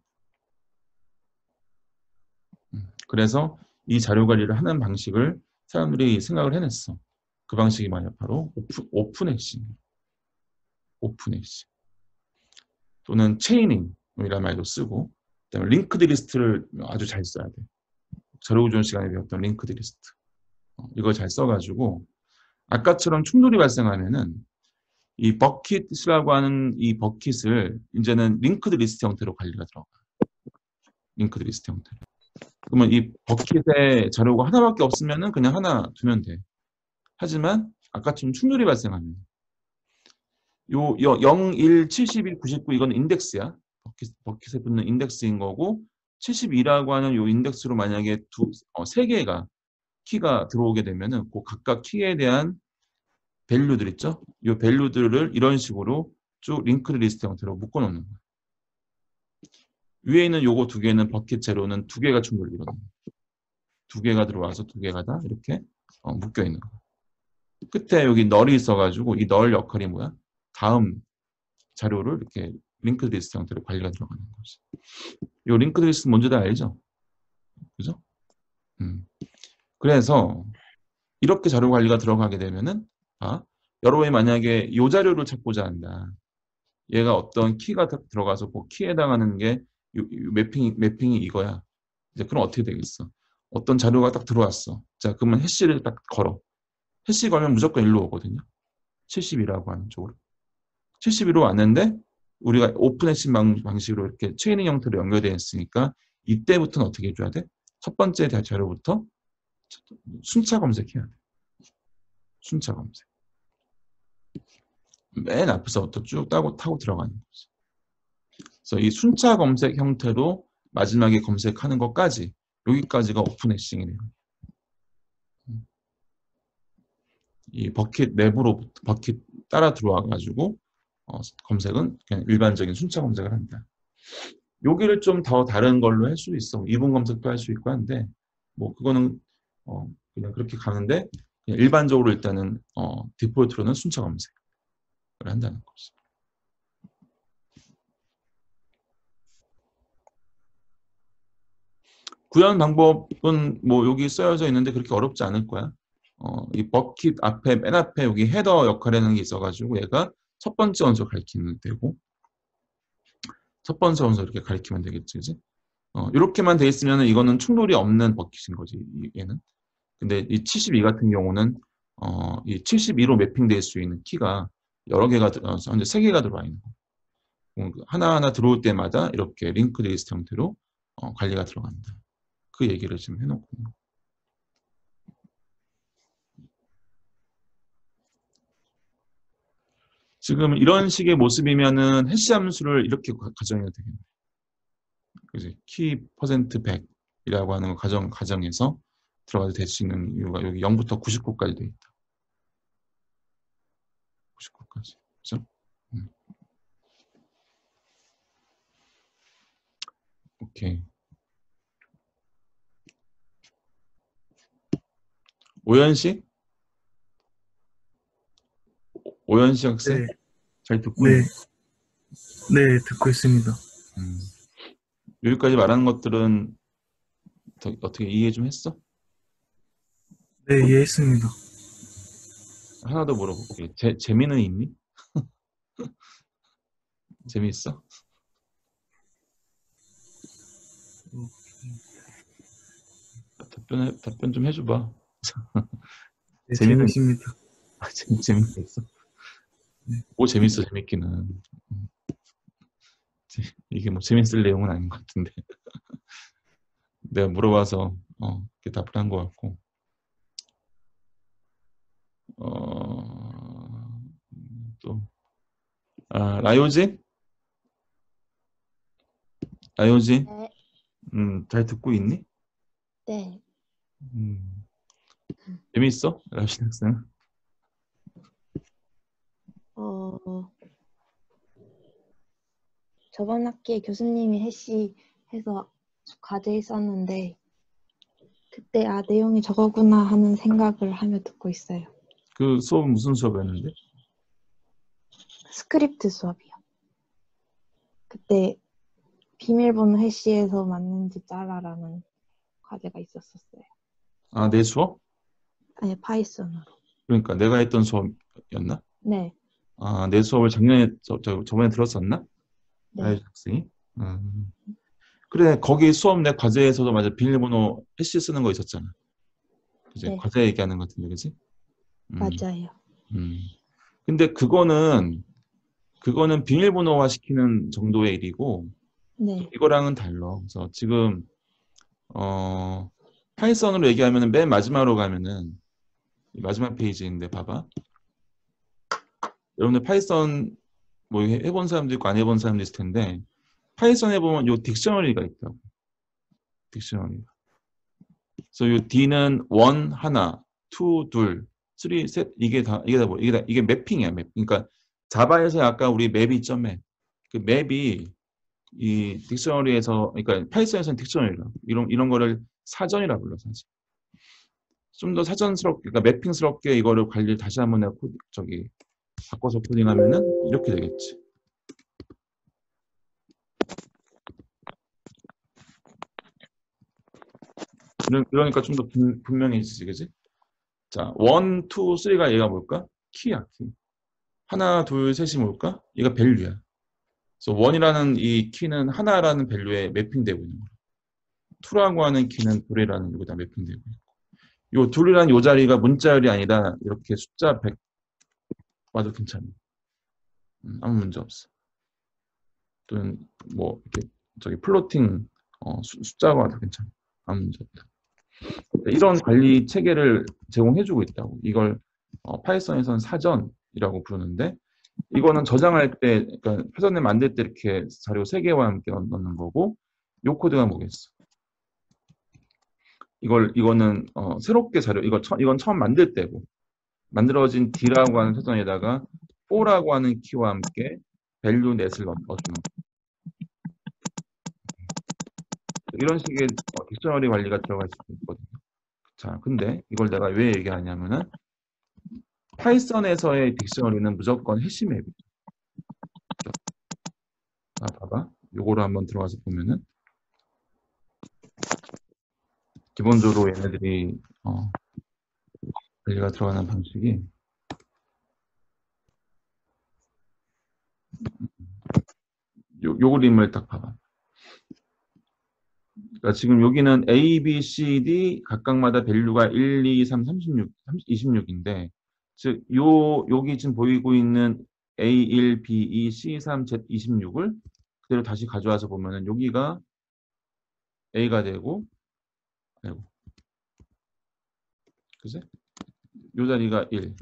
그래서 이 자료 관리를 하는 방식을 사람들이 생각을 해냈어. 그 방식이 뭐냐 바로 오픈해시. 오픈해시. 또는 체이닝이라는 말도 쓰고 그다음에 링크드 리스트를 아주 잘 써야 돼. 자료 구조 시간에 배웠던 링크드 리스트. 이걸 잘 써가지고 아까처럼 충돌이 발생하면은 이 버킷이라고 하는 이 버킷을 이제는 링크드 리스트 형태로 관리가 들어가. 링크드 리스트 형태로. 그러면 이 버킷에 자료가 하나밖에 없으면은 그냥 하나 두면 돼. 하지만 아까처럼 충돌이 발생하면 요 0, 1, 71, 99 이건 인덱스야. 버킷에 붙는 인덱스인 거고 72라고 하는 요 인덱스로 만약에 세 개가 키가 들어오게 되면은 그 각각 키에 대한 밸류들 있죠? 이 밸류들을 이런 식으로 쭉 링크드 리스트 형태로 묶어 놓는 거예요. 위에 있는 요거 두 개는 버킷 제로는 두 개가 충돌을 이루는 두 개가 들어와서 두 개가 다 이렇게 묶여 있는 거야. 끝에 여기 널이 있어가지고 이 널 역할이 뭐야? 다음 자료를 이렇게 링크드 리스트 형태로 관리가 들어가는 거지. 이 링크드 리스트 뭔지 다 알죠? 그죠? 그래서 이렇게 자료 관리가 들어가게 되면은 여러분이 만약에 이 자료를 찾고자 한다. 얘가 어떤 키가 들어가서 그 키에 해당하는 게 매핑이 이거야. 이제 그럼 어떻게 되겠어? 어떤 자료가 딱 들어왔어. 자, 그러면 해시를 딱 걸어. 해시 걸면 무조건 일로 오거든요. 72라고 하는 쪽으로. 72로 왔는데 우리가 오픈 해시 방식으로 이렇게 체이닝 형태로 연결되어 있으니까 이때부터는 어떻게 해줘야 돼? 첫 번째 자료부터 순차 검색해야 돼. 순차 검색. 맨 앞에서부터 쭉 타고 들어가는 거지. 그래서 이 순차 검색 형태로 마지막에 검색하는 것까지 여기까지가 오픈 해싱이네요. 이 버킷 내부로 버킷 따라 들어와 가지고 검색은 그냥 일반적인 순차 검색을 한다. 여기를 좀 더 다른 걸로 할 수 있어. 이분 검색도 할 수 있고 한데 뭐 그거는 그냥 그렇게 가는데 그냥 일반적으로 일단은 디폴트로는 순차 검색을 한다는 거지. 구현 방법은 뭐 여기 쓰여져 있는데 그렇게 어렵지 않을 거야. 이 버킷 앞에 맨 앞에 여기 헤더 역할이라는 게 있어가지고 얘가 첫 번째 원소 가리키면 되고 첫 번째 원소 이렇게 가리키면 되겠지, 그지? 이렇게만 돼 있으면 이거는 충돌이 없는 버킷인 거지 얘는. 근데 이 72 같은 경우는 이 72로 매핑될 수 있는 키가 여러 개가 현재 3개가 들어와 있는 거. 하나하나 들어올 때마다 이렇게 링크드 리스트 형태로 관리가 들어간다. 그 얘기를 지금 해놓고 있는 거. 지금 이런 식의 모습이면은 해시 함수를 이렇게 가정해도 되겠네. 그지? 키 퍼센트 100이라고 하는 거 가정해서 들어가도 될 수 있는 이유가 여기 0부터 99까지 돼 있다. 99까지. 그죠? 오케이. 오연식? 오연식 학생? 네, 잘 듣고 네, 있네. 네, 듣고 있습니다. 여기까지 말하는 것들은 어떻게 이해 좀 했어? 네, 이해했습니다. 하나 더 물어볼게. 재미는 있니? 재미있어? 답변 좀 해줘봐. 네, 재미는 재밌습니다. 재밌어. 네. 뭐 재밌어 재밌기는. 이게 뭐 재밌을 내용은 아닌 것 같은데. 내가 물어봐서 이렇게 답을 한 것 같고. 또 라요지? 라요지? 네, 잘 듣고 있니? 네. 재밌어? 라요지 학생? 저번 학기에 교수님이 해시해서 과제 있었는데 그때 내용이 저거구나 하는 생각을 하며 듣고 있어요. 그 수업 무슨 수업이었는데? 스크립트 수업이요. 그때 비밀번호 해시해서 맞는지 짜라라는 과제가 있었어요. 내 수업? 아니, 파이썬으로. 그러니까 내가 했던 수업이었나? 네, 내 수업을 작년에 저번에 들었었나? 네, 라요지 학생이? 그래, 거기 수업 내 과제에서도 맞아 비밀번호 해시 쓰는 거 있었잖아. 이제 네. 과제 얘기하는 것 같은데, 그지? 맞아요. 근데 그거는 비밀번호화 시키는 정도의 일이고, 네, 이거랑은 달라. 그래서 지금, 파이썬으로 얘기하면은 맨 마지막으로 가면은, 마지막 페이지인데, 봐봐. 여러분들 파이썬 뭐 해본 사람도 있고 안 해본 사람도 있을 텐데, 파이썬에 보면 요 딕셔너리가 있다고. 딕셔너리가. 그래서 요 D는 원 하나, 투 둘, 쓰리 셋 이게 매핑이야. 맵. 그러니까 자바에서 아까 우리 맵이 있죠, 맵. 그 맵이 이 딕셔너리에서, 그러니까 파이썬에서는 딕셔너리라고 이런 거를 사전이라 불러, 사전. 좀 더 사전스럽게, 그러니까 매핑스럽게 이거를 관리를 다시 한번 내가 바꿔서 코딩하면은 이렇게 되겠지. 그러니까 좀 더 분명해지지, 그지? 자, 1, 2, 3가 얘가 뭘까? 키야, 키. 하나, 둘, 셋이 뭘까? 얘가 밸류야. 그래서 1이라는 이 키는 하나라는 밸류에 매핑되고 있는 거야. 2라고 하는 키는 둘이라는 여기다 매핑되고 있고. 요 둘이라는 요 자리가 문자열이 아니라 이렇게 숫자 100 와도 괜찮아. 아무 문제 없어. 또는 뭐 이렇게 플로팅 숫자가 와도 괜찮아. 아무 문제 없다. 이런 관리 체계를 제공해주고 있다고. 이걸 파이썬에서는 사전이라고 부르는데, 이거는 저장할 때, 그러니까 사전에 만들 때 이렇게 자료 3개와 함께 넣는 거고, 요 코드가 뭐겠어? 이거는 새롭게 자료, 이건 처음 만들 때고, 만들어진 D라고 하는 사전에다가 4라고 하는 키와 함께 value net을 넣어주는 거. 이런 식의 딕셔너리 관리가 들어갈 수 있거든요. 자, 근데 이걸 내가 왜 얘기하냐면은 파이썬에서의 딕셔너리는 무조건 해시맵이죠. 자, 봐봐. 요거를 한번 들어가서 보면은 기본적으로 얘네들이 관리가 들어가는 방식이 요 그림을 딱 봐봐. 그러니까 지금 여기는 A, B, C, D 각각마다 밸류가 1, 2, 3, 26인데, 즉 여기 지금 보이고 있는 A1, B2, C3, Z26을 그대로 다시 가져와서 보면은 여기가 A가 되고, 아이고, 그지? 요 자리가 1.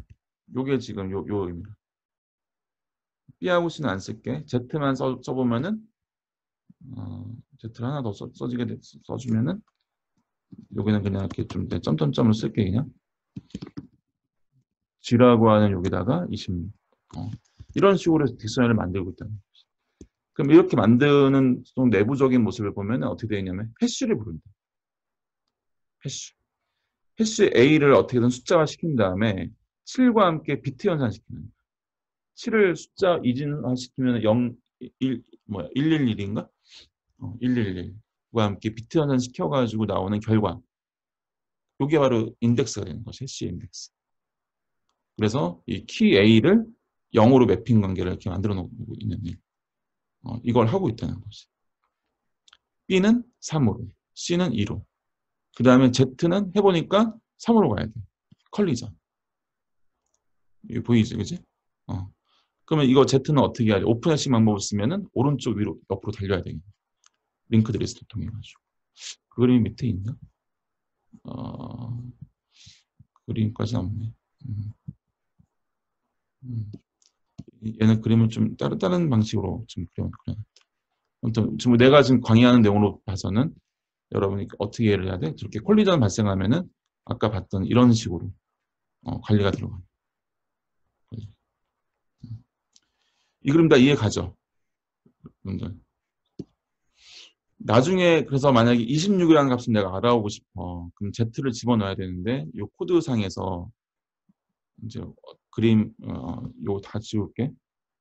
요게 지금 요 의미입니다. B하고 C는 안 쓸게. Z만 써보면은 Z를 하나 더 써주면은 여기는 그냥 이렇게 좀 점점점을 쓸게 그냥. G라고 하는 여기다가 26. 이런 식으로 해서 딕셔너리를 만들고 있다는 거지. 그럼 이렇게 만드는 좀 내부적인 모습을 보면 어떻게 되냐면 해쉬를 부른다. 해쉬. 해쉬 A를 어떻게든 숫자화 시킨 다음에 7과 함께 비트 연산시키는 거야. 7을 숫자 이진화 시키면 0, 1, 111인가? 111과 함께 비트 연산 시켜가지고 나오는 결과. 이게 바로 인덱스가 되는 거죠. 해쉬 인덱스. 그래서 이 키 A를 0으로 매핑 관계를 이렇게 만들어 놓고 있는 일. 이걸 하고 있다는 거지. B는 3으로, C는 2로. 그 다음에 Z는 해보니까 3으로 가야 돼. 컬리전. 이거 보이지, 그지? 그러면 이거 Z는 어떻게 해야 돼? 오픈해싱 방법을 쓰면은 오른쪽 위로 옆으로 달려야 되겠네. 링크드 리스트 통해가지고. 그 그림이 밑에 있나? 그림까지 없네. 얘는 그림을 좀 다른 방식으로 지금 그려놨다. 아무튼 지금 내가 지금 강의하는 내용으로 봐서는 여러분이 어떻게 이해를 해야 돼? 저렇게 콜리전 발생하면은 아까 봤던 이런 식으로 관리가 들어가요. 이 그림 다 이해 가죠? 여러분들. 나중에 그래서 만약에 26이라는 값을 내가 알아오고 싶어. 그럼 Z를 집어넣어야 되는데 이 코드상에서 이제 그림 요거 다 지울게.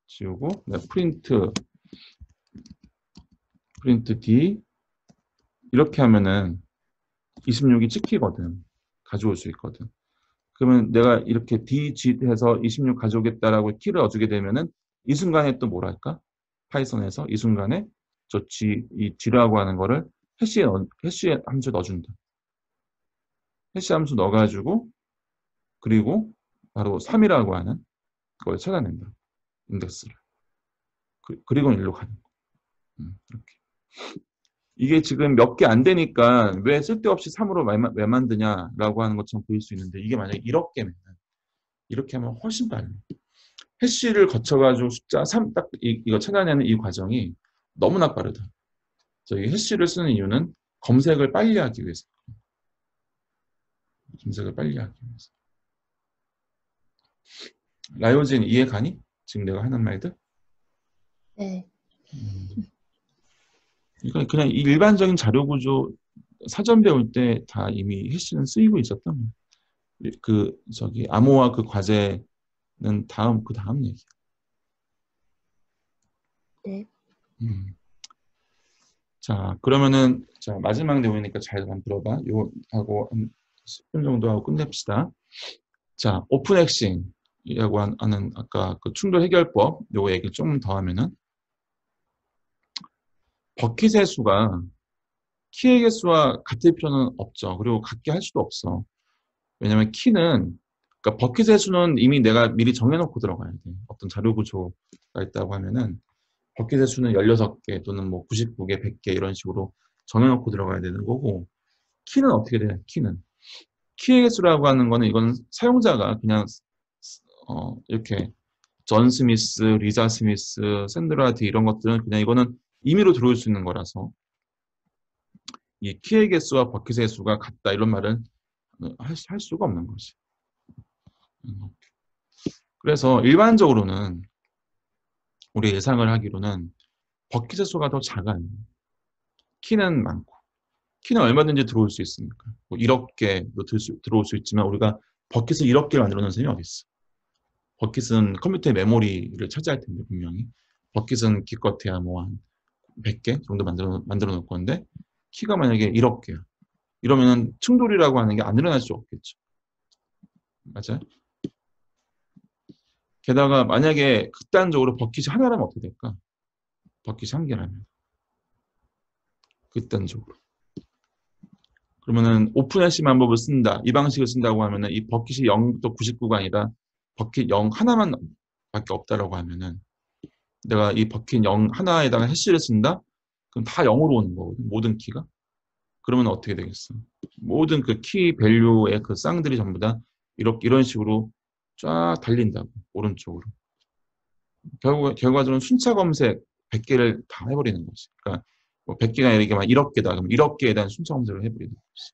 지우고 내가 프린트 D 이렇게 하면은 26이 찍히거든. 가져올 수 있거든. 그러면 내가 이렇게 DG 해서 26 가져오겠다라고 키를 넣어주게 되면은 이 순간에 또 뭐랄까? 파이썬에서 이 순간에 이 G라고 하는 거를 해시에 함수 넣어준다. 해시 함수 넣어가지고 그리고 바로 3이라고 하는 그걸 찾아낸다. 인덱스를. 그리고 일로 가는 거. 이렇게. 이게 지금 몇 개 안 되니까 왜 쓸데없이 3으로 왜 만드냐라고 하는 것처럼 보일 수 있는데 이게 만약에 이렇게 하면 훨씬 빨라. 해시를 거쳐가지고 숫자 3 딱 이거 찾아내는 이 과정이 너무나 빠르다. 저희 해시를 쓰는 이유는 검색을 빨리 하기 위해서. 검색을 빨리 하기 위해서. 라이오진 이해 가니? 지금 내가 하는 말들? 네. 그러니까 그냥 이 일반적인 자료 구조 사전 배울 때 다 이미 해시는 쓰이고 있었던 거예요. 저기 암호화 그 과제는 그 다음 얘기. 네. 자, 그러면은 자, 마지막 내용이니까 잘 한번 들어봐. 요 하고 한 10분 정도 하고 끝냅시다. 자, 오픈 핵싱이라고 하는 아까 그 충돌 해결법 요거 얘기 좀 더 하면은 버킷의 수가 키의 개수와 같을 필요는 없죠. 그리고 같게 할 수도 없어. 왜냐면 키는 그러니까 버킷의 수는 이미 내가 미리 정해놓고 들어가야 돼. 어떤 자료 구조가 있다고 하면은 버킷의 수는 16개 또는 뭐 99개, 100개 이런 식으로 정해놓고 들어가야 되는 거고 키는 어떻게 돼요? 키의 개수라고 하는 거는 이건 사용자가 그냥 이렇게 존 스미스, 리자 스미스, 샌드라 디 이런 것들은 그냥 이거는 임의로 들어올 수 있는 거라서 이 키의 개수와 버킷의 수가 같다 이런 말은 할 수가 없는 거지. 그래서 일반적으로는 우리 예상을 하기로는 버킷의 수가 더 작아요. 키는 많고 키는 얼마든지 들어올 수 있으니까 뭐 1억 개도 들어올 수 있지만 우리가 버킷을 1억 개를 만들어 놓은 셈이 어디 있어. 버킷은 컴퓨터의 메모리를 차지할 텐데 분명히 버킷은 기껏해야 뭐 한 100개 정도 만들어 놓을 건데 키가 만약에 1억 개야. 이러면은 충돌이라고 하는 게 안 일어날 수 없겠죠. 맞아요? 게다가 만약에 극단적으로 버킷이 하나라면 어떻게 될까? 버킷이 한 개라면. 극단적으로. 그러면은 오픈해시 방법을 쓴다. 이 방식을 쓴다고 하면은 이 버킷이 0부터 99가 아니라 버킷 0 하나만 밖에 없다라고 하면은 내가 이 버킷 0 하나에다가 해시를 쓴다? 그럼 다 0으로 오는 거거든. 모든 키가. 그러면 어떻게 되겠어? 모든 그 키 밸류의 그 쌍들이 전부 다 이런 식으로 쫙 달린다고. 오른쪽으로. 결과적으로는 순차 검색 100개를 다 해버리는 거지. 그러니까 뭐 100개가 이렇게 막 1억 개다. 그럼 1억 개에 대한 순차 검색을 해버리는 거지.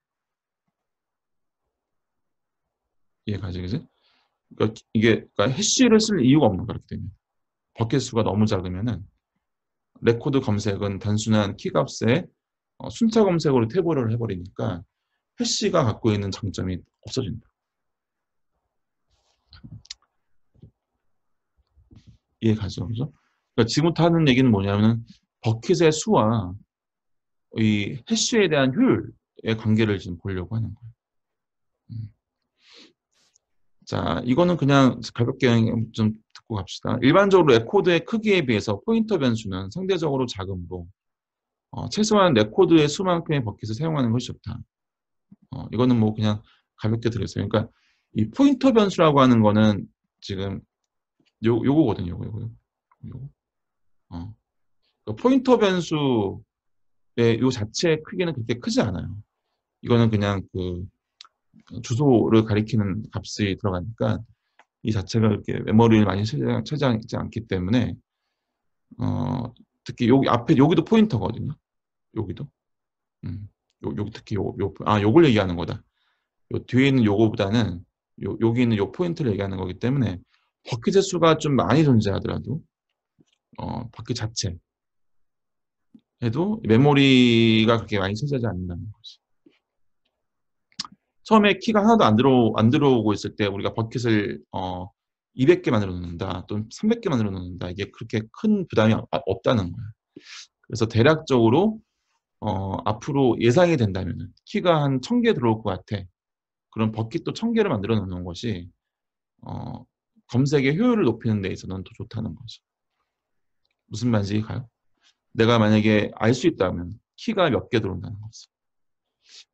이해가지, 그지? 그러니까 이게 그러니까 해시를 쓸 이유가 없는 거야, 그렇게 되면. 버킷 수가 너무 작으면은 레코드 검색은 단순한 키 값에 순차 검색으로 태보를 해버리니까 해시가 갖고 있는 장점이 없어진다. 이해가죠, 그죠? 그러니까 지금부터 하는 얘기는 뭐냐면은 버킷의 수와 이 해시에 대한 효율의 관계를 지금 보려고 하는 거예요. 자, 이거는 그냥 가볍게 좀 듣고 갑시다. 일반적으로 레코드의 크기에 비해서 포인터 변수는 상대적으로 작으므로 최소한 레코드의 수만큼의 버킷을 사용하는 것이 좋다. 이거는 뭐 그냥 가볍게 들으세요. 그러니까 이 포인터 변수라고 하는 거는 지금 요거거든요. 요거. 그러니까 포인터 변수의 요 자체의 크기는 그렇게 크지 않아요. 이거는 그냥 그 주소를 가리키는 값이 들어가니까 이 자체가 이렇게 메모리를 많이 차지하지 않기 때문에 특히 여기 앞에 여기도 포인터거든요. 여기도. 여기 특히 요걸 얘기하는 거다. 요 뒤에 있는 요거보다는 여기 있는 요 포인트를 얘기하는 거기 때문에 버킷의 수가 좀 많이 존재하더라도 버킷 자체 해도 메모리가 그렇게 많이 차지하지 않는다는 거지. 처음에 키가 하나도 안 들어오고 있을 때 우리가 버킷을 200개 만들어 놓는다 또는 300개 만들어 놓는다 이게 그렇게 큰 부담이 없다는 거야. 그래서 대략적으로 앞으로 예상이 된다면 키가 한 1000개 들어올 것 같아. 그럼 버킷도 1000개를 만들어 놓는 것이 검색의 효율을 높이는 데 있어서는 더 좋다는 거죠. 무슨 말인지 가요? 내가 만약에 알 수 있다면 키가 몇 개 들어온다는 거죠.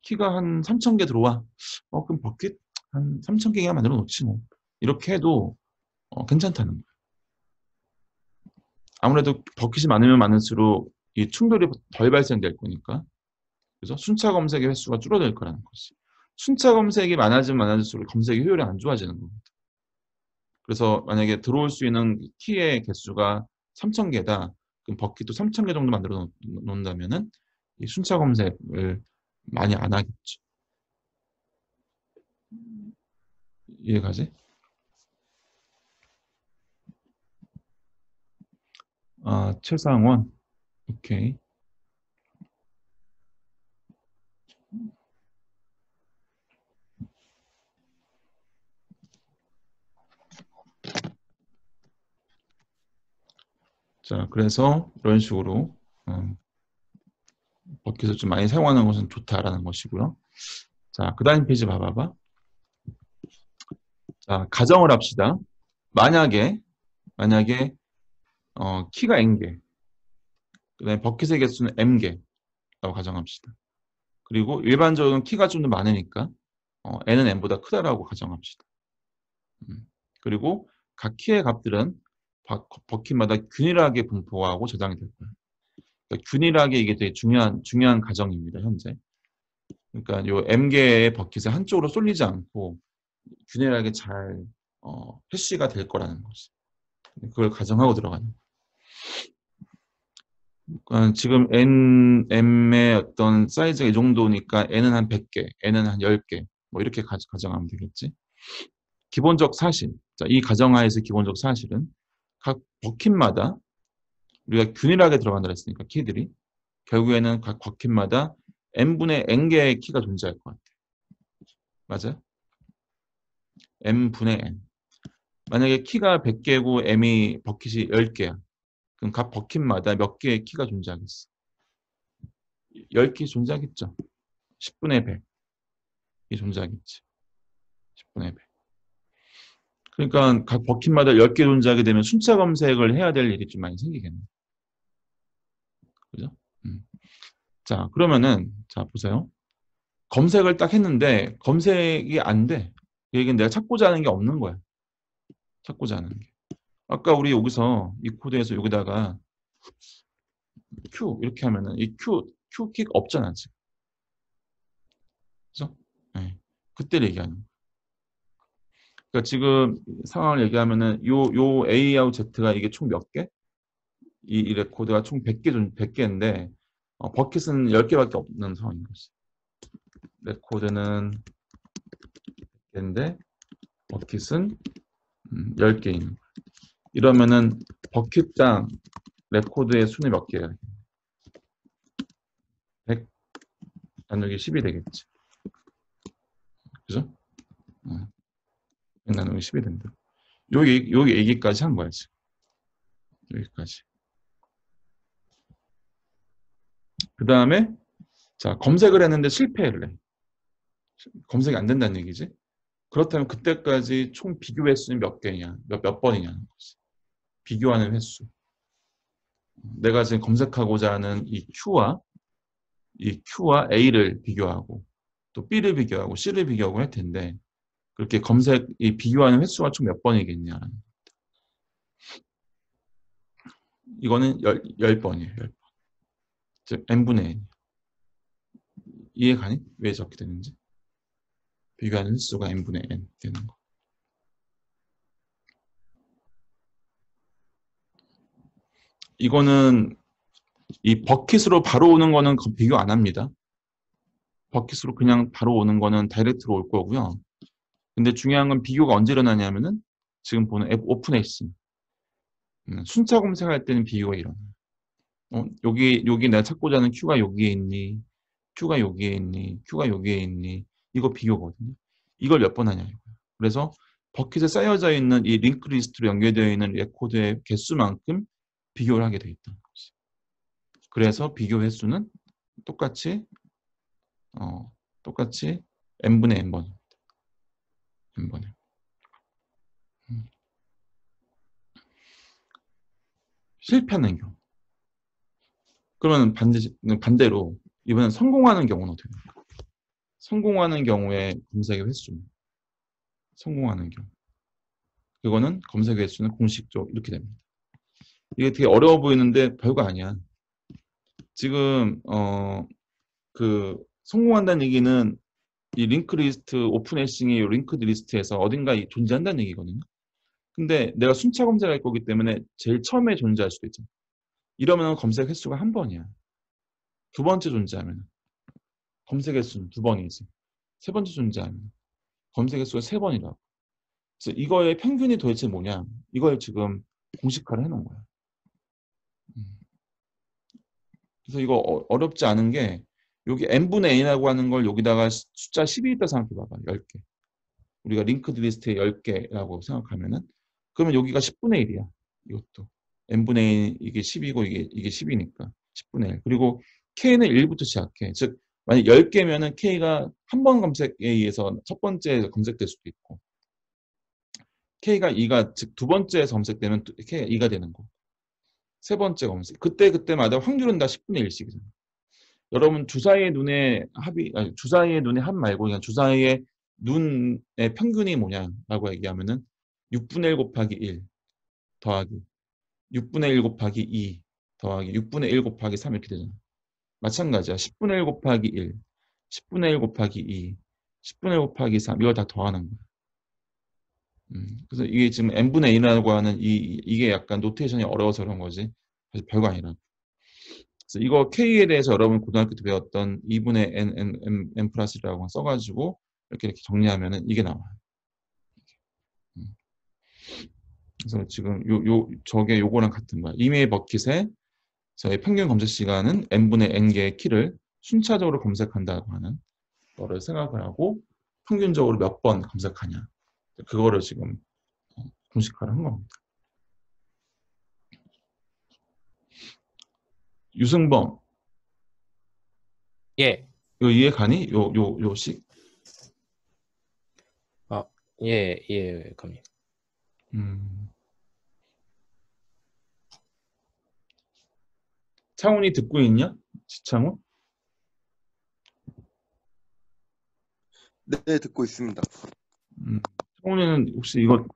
키가 한 3000개 들어와. 그럼 버킷 한 3000개가 만들어 놓지 뭐. 이렇게 해도 괜찮다는 거예요. 아무래도 버킷이 많으면 많을수록 이 충돌이 덜 발생될 거니까. 그래서 순차 검색의 횟수가 줄어들 거라는 거지. 순차 검색이 많아지면 많아질수록 검색의 효율이 안 좋아지는 겁니다. 그래서 만약에 들어올 수 있는 키의 개수가 3000개다. 그럼 버킷도 3000개 정도 만들어 놓는다면은 이 순차 검색을 많이 안 하겠죠. 이해가지? 최상원. 오케이. 자, 그래서 이런 식으로 버킷을 좀 많이 사용하는 것은 좋다라는 것이고요. 자, 그 다음 페이지 봐봐봐. 자, 가정을 합시다. 만약에 키가 n개, 그 다음에 버킷의 개수는 m개라고 가정합시다. 그리고 일반적으로 키가 좀 더 많으니까 n은 n보다 크다라고 가정합시다. 그리고 각 키의 값들은 버킷마다 균일하게 분포하고 저장이 될 거예요. 그러니까 균일하게 이게 되게 중요한 가정입니다, 현재. 그러니까 요 m개의 버킷에 한쪽으로 쏠리지 않고 균일하게 잘 해시가 될 거라는 거지. 그걸 가정하고 들어가는 거예요. 그러니까 지금 m의 어떤 사이즈가 이 정도니까 n은 한 100개, n은 한 10개, 뭐 이렇게 가정하면 되겠지. 기본적 사실, 자, 이 가정하에서 기본적 사실은 각 버킷마다 우리가 균일하게 들어간다 했으니까 키들이 결국에는 각 버킷마다 n분의 n개의 키가 존재할 것 같아. 맞아요? n분의 n. 만약에 키가 100개고 m이 버킷이 10개야. 그럼 각 버킷마다 몇 개의 키가 존재하겠어? 10개 존재하겠죠. 10분의 100이 존재하겠지. 10분의 100. 그러니까 각 버킷마다 10개 존재하게 되면 순차 검색을 해야 될 일이 좀 많이 생기겠네. 그죠? 자, 그러면은, 자, 보세요. 검색을 딱 했는데, 검색이 안 돼. 그 얘기는 내가 찾고자 하는 게 없는 거야. 찾고자 하는 게. 아까 우리 여기서, 이 코드에서 여기다가, Q, 이렇게 하면은, 이 Q킥 없잖아, 지금. 그죠? 네. 그때를 얘기하는 거야. 그러니까 지금 상황을 얘기하면은, 요 A하고 Z가 이게 총 몇 개? 이 레코드가 총 100개인데, 버킷은 10개밖에 없는 상황인 거지. 레코드는 100개인데 버킷은 10개인 거야. 이러면은 버킷당 레코드의 수는 몇 개야? 100 나누기 10이 되겠지. 그죠? 100 나누기 10이 된다. 여기 얘기까지 한 거야, 지금. 여기까지. 그 다음에 자, 검색을 했는데 실패를 해. 검색이 안 된다는 얘기지. 그렇다면 그때까지 총 비교 횟수는 몇 개냐, 몇 번이냐는 거지. 비교하는 횟수. 내가 지금 검색하고자 하는 이 Q와 A를 비교하고 또 B를 비교하고 C를 비교하고 할 텐데 그렇게 이 비교하는 횟수가 총 몇 번이겠냐라는 겁니다. 이거는 10번이에요. 10번. 즉 n분의 n. 이해가니? 왜 적게 되는지? 비교하는 횟수가 n분의 n 되는 거. 이거는 이 버킷으로 바로 오는 거는 비교 안 합니다. 버킷으로 그냥 바로 오는 거는 다이렉트로 올 거고요. 근데 중요한 건 비교가 언제 일어나냐면은 지금 보는 오픈 해싱. 순차 검색할 때는 비교가 일어나요. 여기 내가 찾고자 하는 Q가 여기에 있니? Q가 여기에 있니? Q가 여기에 있니? 이거 비교거든요. 이걸 몇 번 하냐 이거예요. 그래서 버킷에 쌓여져 있는 이 링크 리스트로 연결되어 있는 레코드의 개수만큼 비교를 하게 돼 있다는 거지. 그래서 비교 횟수는 똑같이 n분의 n번입니다. n번에. 실패하는 경우. 그러면 반대로 이번엔 성공하는 경우는 어떻게 될까요? 성공하는 경우에 검색의 횟수는 성공하는 경우. 그거는 검색의 횟수는 공식적으로 이렇게 됩니다. 이게 되게 어려워 보이는데 별거 아니야. 지금 성공한다는 얘기는 이 링크 리스트 오픈 해싱이 링크 리스트에서 어딘가 존재한다는 얘기거든요. 근데 내가 순차 검색할 거기 때문에 제일 처음에 존재할 수도 있잖아. 이러면 검색 횟수가 한 번이야. 두 번째 존재하면 검색 횟수는 두 번이지. 세 번째 존재하면 검색 횟수가 세 번이라고. 그래서 이거의 평균이 도대체 뭐냐? 이걸 지금 공식화를 해놓은 거야. 그래서 이거 어렵지 않은 게 여기 n분의 n이라고 하는 걸 여기다가 숫자 10이 있다 생각해 봐봐. 10개. 우리가 링크드 리스트에 10개라고 생각하면은 그러면 여기가 10분의 1이야. 이것도. n분의 1 이게 10이고 이게 10이니까 10분의 1. 그리고 k는 1부터 시작해. 즉 만약 10개면은 k가 한 번 검색에 의해서 첫 번째에서 검색될 수도 있고 k가 2가 즉 두 번째에서 검색되면 k가 2가 되는 거고 세 번째 검색. 그때마다 확률은 다 10분의 1씩이잖아. 여러분 주사위의 눈의 합이 아니 주사위의 눈의 합 말고 그냥 주사위의 눈의 평균이 뭐냐라고 얘기하면은 6분의 1 곱하기 1 더하기 6분의 1 곱하기 2 더하기 6분의 1 곱하기 3 이렇게 되잖아. 마찬가지야. 10분의 1 곱하기 1, 10분의 1 곱하기 2, 10분의 1 곱하기 3 이걸 다 더하는 거야. 그래서 이게 지금 n분의 1이라고 하는 이게 약간 노테이션이 어려워서 그런 거지. 사실 별거 아니라. 그래서 이거 K에 대해서 여러분 고등학교 때 배웠던 2분의 n 플러스 1이라고 써가지고 이렇게 정리하면은 이게 나와요. 그래서 지금 저게 요거랑 같은 거야. 이메일 버킷에 저희 평균 검색 시간은 n분의 n개의 키를 순차적으로 검색한다고 하는 거를 생각을 하고 평균적으로 몇 번 검색하냐. 그거를 지금 공식화를 한 겁니다. 유승범, 예. 이거 이해 가니? 요식? 예, 예, 갑니다. 창훈이 듣고 있냐? 지창훈? 네, 듣고 있습니다. 창훈이는 혹시 이거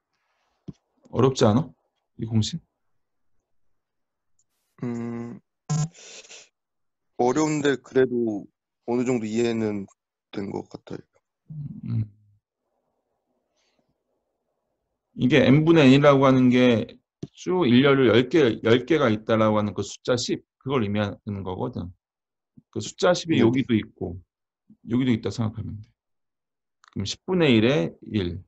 어렵지 않아? 이 공식? 어려운데 그래도 어느 정도 이해는 된 것 같아요. 이게 n분의 n이라고 하는 게 쭉 일렬을 10개가 있다라고 하는 그 숫자 10, 그걸 의미하는 거거든. 그 숫자 10이 네. 여기도 있고, 여기도 있다 생각하면 돼. 그럼 10분의 1에 1,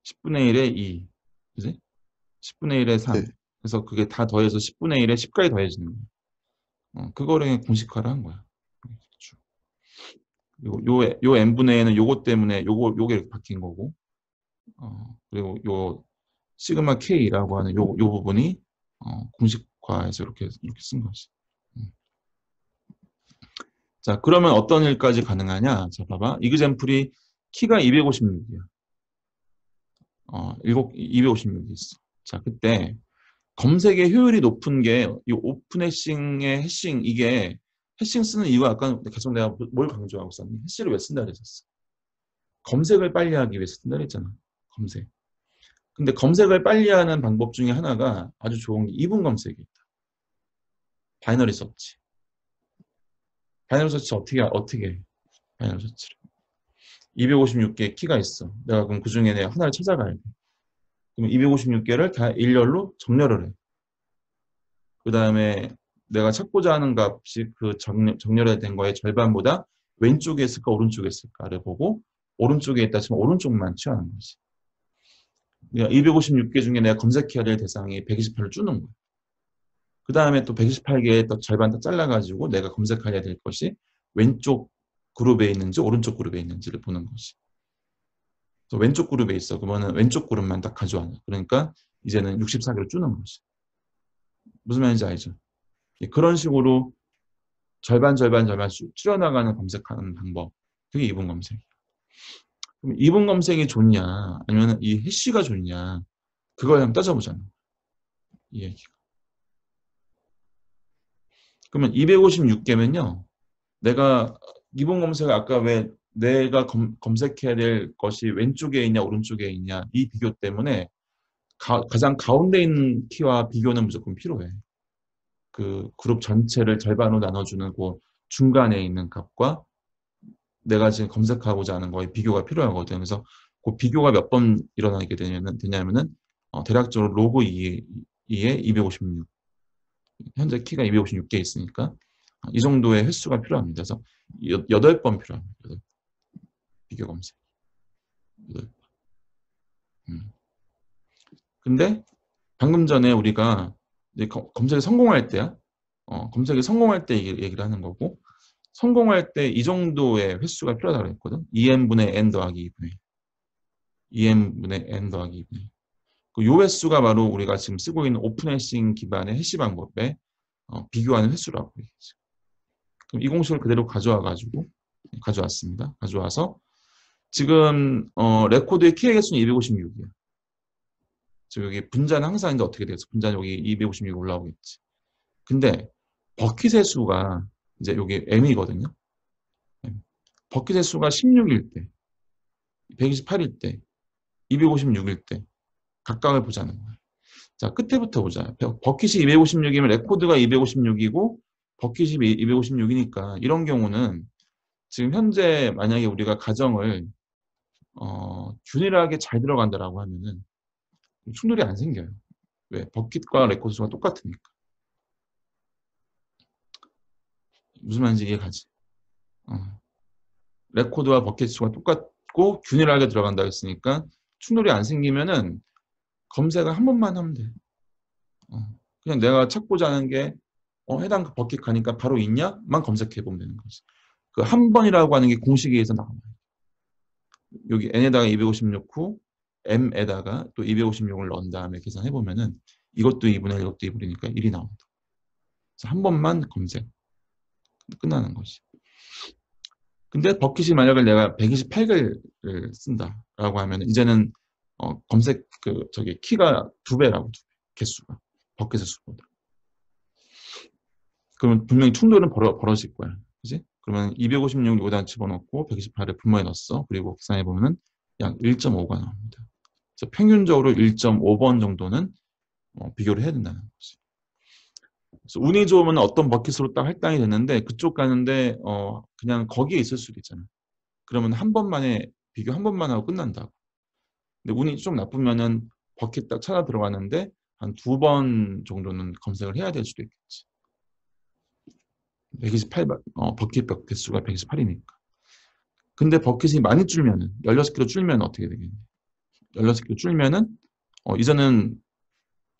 10분의 1에 2, 그지? 10분의 1에 3. 네. 그래서 그게 다 더해서 10분의 1에 10까지 더해지는 거야. 그거를 공식화를 한 거야. 그리고 요 n분의 n은 요거 때문에 요게 이렇게 바뀐 거고, 그리고 요 시그마 k라고 하는 요 부분이 공식화해서 이렇게 쓴 거지. 자, 그러면 어떤 일까지 가능하냐? 자, 봐봐. 이그젬플이 키가 256이야. 256이 있어. 자, 그때 검색의 효율이 높은 게 이 오픈 해싱의 해싱, 이게 해싱 쓰는 이유가 아까 계속 내가 뭘 강조하고 있었니? 해시를 왜 쓴다 그랬었어? 검색을 빨리 하기 위해서 쓴다 그랬잖아. 검색. 근데 검색을 빨리 하는 방법 중에 하나가 아주 좋은 게 이분 검색이 있다. 바이너리 서치. 바이너리 서치 어떻게 해? 바이너리 서치를. 256개의 키가 있어. 내가 그럼 그 중에 내가 하나를 찾아가야 돼. 그럼 256개를 다 일렬로 정렬을 해. 그 다음에 내가 찾고자 하는 값이 그 정렬된 거의 절반보다 왼쪽에 있을까 오른쪽에 있을까를 보고 오른쪽에 있다 치면 오른쪽만 취하는 거지. 그러니까 256개 중에 내가 검색해야 될 대상이 128을 주는 거야. 그 다음에 또 128개의 또 절반 다 잘라가지고 내가 검색해야 될 것이 왼쪽 그룹에 있는지 오른쪽 그룹에 있는지를 보는 것이. 그래서 왼쪽 그룹에 있어. 그러면 왼쪽 그룹만 딱 가져와. 그러니까 이제는 64개를 주는 것이. 무슨 말인지 알죠? 그런 식으로 절반 줄여나가는 검색하는 방법. 그게 이분 검색이야. 그럼 이분 검색이 좋냐 아니면 이 해시가 좋냐 그걸 한번 따져보자는 거야. 이 얘기가. 그러면 256개면요. 내가 이분 검색을 아까 왜 내가 검색해야 될 것이 왼쪽에 있냐 오른쪽에 있냐 이 비교 때문에 가장 가운데 있는 키와 비교는 무조건 필요해. 그 그룹 전체를 절반으로 나눠주는 그 중간에 있는 값과 내가 지금 검색하고자 하는 거에 비교가 필요하거든. 그래서 그 비교가 몇 번 일어나게 되냐면은 대략적으로 로그 2에 256. 현재 키가 256개 있으니까 이 정도의 횟수가 필요합니다. 그래서 8번 필요합니다. 8번. 비교 검색. 8번. 근데 방금 전에 우리가 이제 검색에 성공할 때야. 검색에 성공할 때 얘기를 하는 거고 성공할 때 이 정도의 횟수가 필요하다고 했거든. 2n분의 n 더하기 2분의 2n분의 n 더하기 2분의 요 횟수가 바로 우리가 지금 쓰고 있는 오픈 해싱 기반의 해시 방법에 비교하는 횟수라고 얘기하죠. 그럼 이 공식을 그대로 가져왔습니다. 가져와서 지금 레코드의 키의 개수는 256이에요. 지금 여기 분자는 항상 이제 어떻게 돼서 분자는 여기 256이 올라오겠지. 근데 버킷의 수가 이제 여기 m이거든요. 버킷의 수가 16일 때, 128일 때, 256일 때 각각을 보자는 거예요. 자, 끝에부터 보자. 버킷이 256이면 레코드가 256이고 버킷이 256이니까 이런 경우는 지금 현재 만약에 우리가 가정을 균일하게 잘 들어간다라고 하면은 충돌이 안 생겨요. 왜? 버킷과 레코드 수가 똑같으니까. 무슨 말인지 이해가지? 레코드와 버킷 수가 똑같고 균일하게 들어간다 했으니까 충돌이 안 생기면은 검색을 한 번만 하면 돼. 그냥 내가 찾고자 하는 게 해당 그 버킷 가니까 바로 있냐?만 검색해 보면 되는 거지. 그 한 번이라고 하는 게 공식에서 나와요. 여기 n에다가 256 넣고 m에다가 또 256을 넣은 다음에 계산해 보면은 이것도 2분의 1, 이것도 2분의 1이니까 1이 나온다. 그래서 한 번만 검색. 끝나는 거지. 근데 버킷이 만약에 내가 128개를 쓴다라고 하면 이제는 검색 키가 2배라고 2배, 개수가 버킷의 수보다. 그러면 분명히 충돌은 벌어질 거야. 그지? 그러면 256을 여기다 집어넣고 128을 분모에 넣었어. 그리고 계산해 보면은 약 1.5가 나옵니다. 그래서 평균적으로 1.5번 정도는 비교를 해야 된다는 거지. 그래서 운이 좋으면 어떤 버킷으로 딱 할당이 됐는데 그쪽 가는데 그냥 거기에 있을 수도 있잖아. 그러면 한 번만에 비교 한 번만 하고 끝난다고. 근데 운이 좀 나쁘면은 버킷 딱 찾아 들어가는데 한 2번 정도는 검색을 해야 될 수도 있겠지. 128 버킷 개수가 128이니까. 근데 버킷이 많이 줄면은 16개로 줄면 어떻게 되겠니? 16개로 줄면은 이제는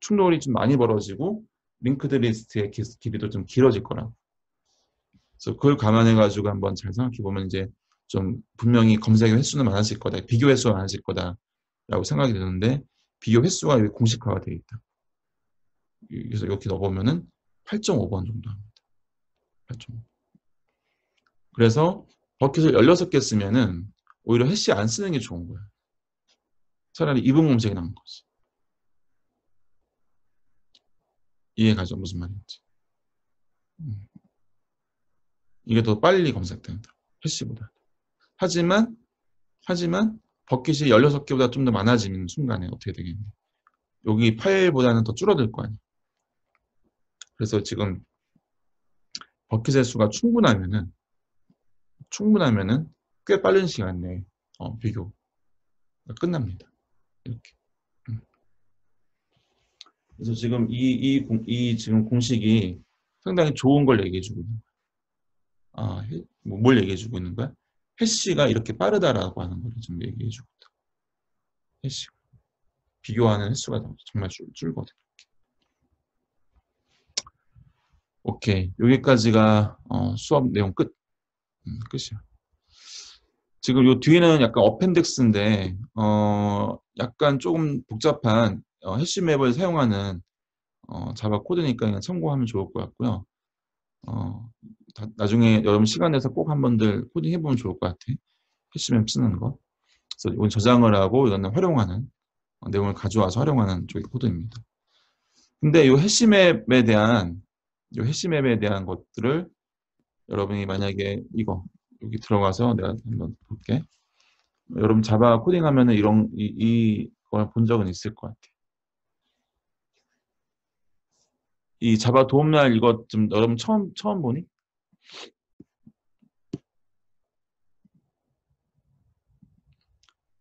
충돌이 좀 많이 벌어지고 링크드 리스트의 길이도 좀 길어질 거라고. 그래서 그걸 감안해가지고 한번 잘 생각해보면 이제 좀 분명히 검색의 횟수는 많아질 거다. 비교 횟수가 많아질 거다라고 생각이 드는데 비교 횟수가 여기 공식화가 되어 있다. 그래서 이렇게 넣어보면은 8.5번 정도 합니다. 8.5. 그래서 버킷을 16개 쓰면은 오히려 해시 안 쓰는 게 좋은 거야. 차라리 2분 검색이 나은 거지. 이해가죠? 무슨 말인지. 이게 더 빨리 검색된다. 해시보다. 하지만 버킷이 16개보다 좀 더 많아지는 순간에 어떻게 되겠니? 여기 파일보다는 더 줄어들 거 아니야. 그래서 지금 버킷의 수가 충분하면은 꽤 빠른 시간 내에 비교가 끝납니다. 이렇게. 그래서 지금 이 지금 공식이 상당히 좋은 걸 얘기해주고 있는 거야. 뭘 얘기해주고 있는 거야? 해시가 이렇게 빠르다라고 하는 걸 지금 얘기해주고 있다. 해시 비교하는 횟수가 정말 줄거든. 오케이. 여기까지가 수업 내용 끝. 끝이야. 지금 요 뒤에는 약간 어펜덱스인데 약간 조금 복잡한 해시맵을 사용하는 자바 코드니까 그냥 참고하면 좋을 것 같고요. 나중에 여러분 시간 내서 꼭 한번들 코딩 해보면 좋을 것 같아. 해시맵 쓰는 거. 그래서 이건 저장을 하고 이거는 활용하는 내용을 가져와서 활용하는 쪽의 코드입니다. 근데 이 해시맵에 대한 것들을 여러분이 만약에 여기 들어가서 내가 한번 볼게. 여러분 자바 코딩하면은 이걸 본 적은 있을 것 같아. 이 자바 도움날 이거 좀 여러분 처음 보니?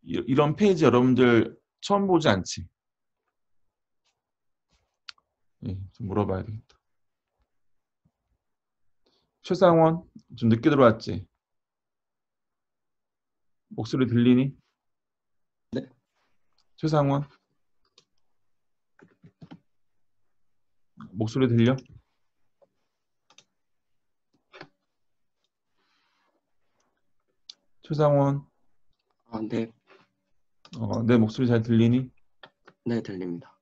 이런 페이지 여러분들 처음 보지 않지? 예, 좀 물어봐야 되겠다. 최상원, 좀 늦게 들어왔지? 목소리 들리니? 네. 최상원? 목소리 들려? 최상원? 네. 내 목소리 잘 들리니? 네, 들립니다.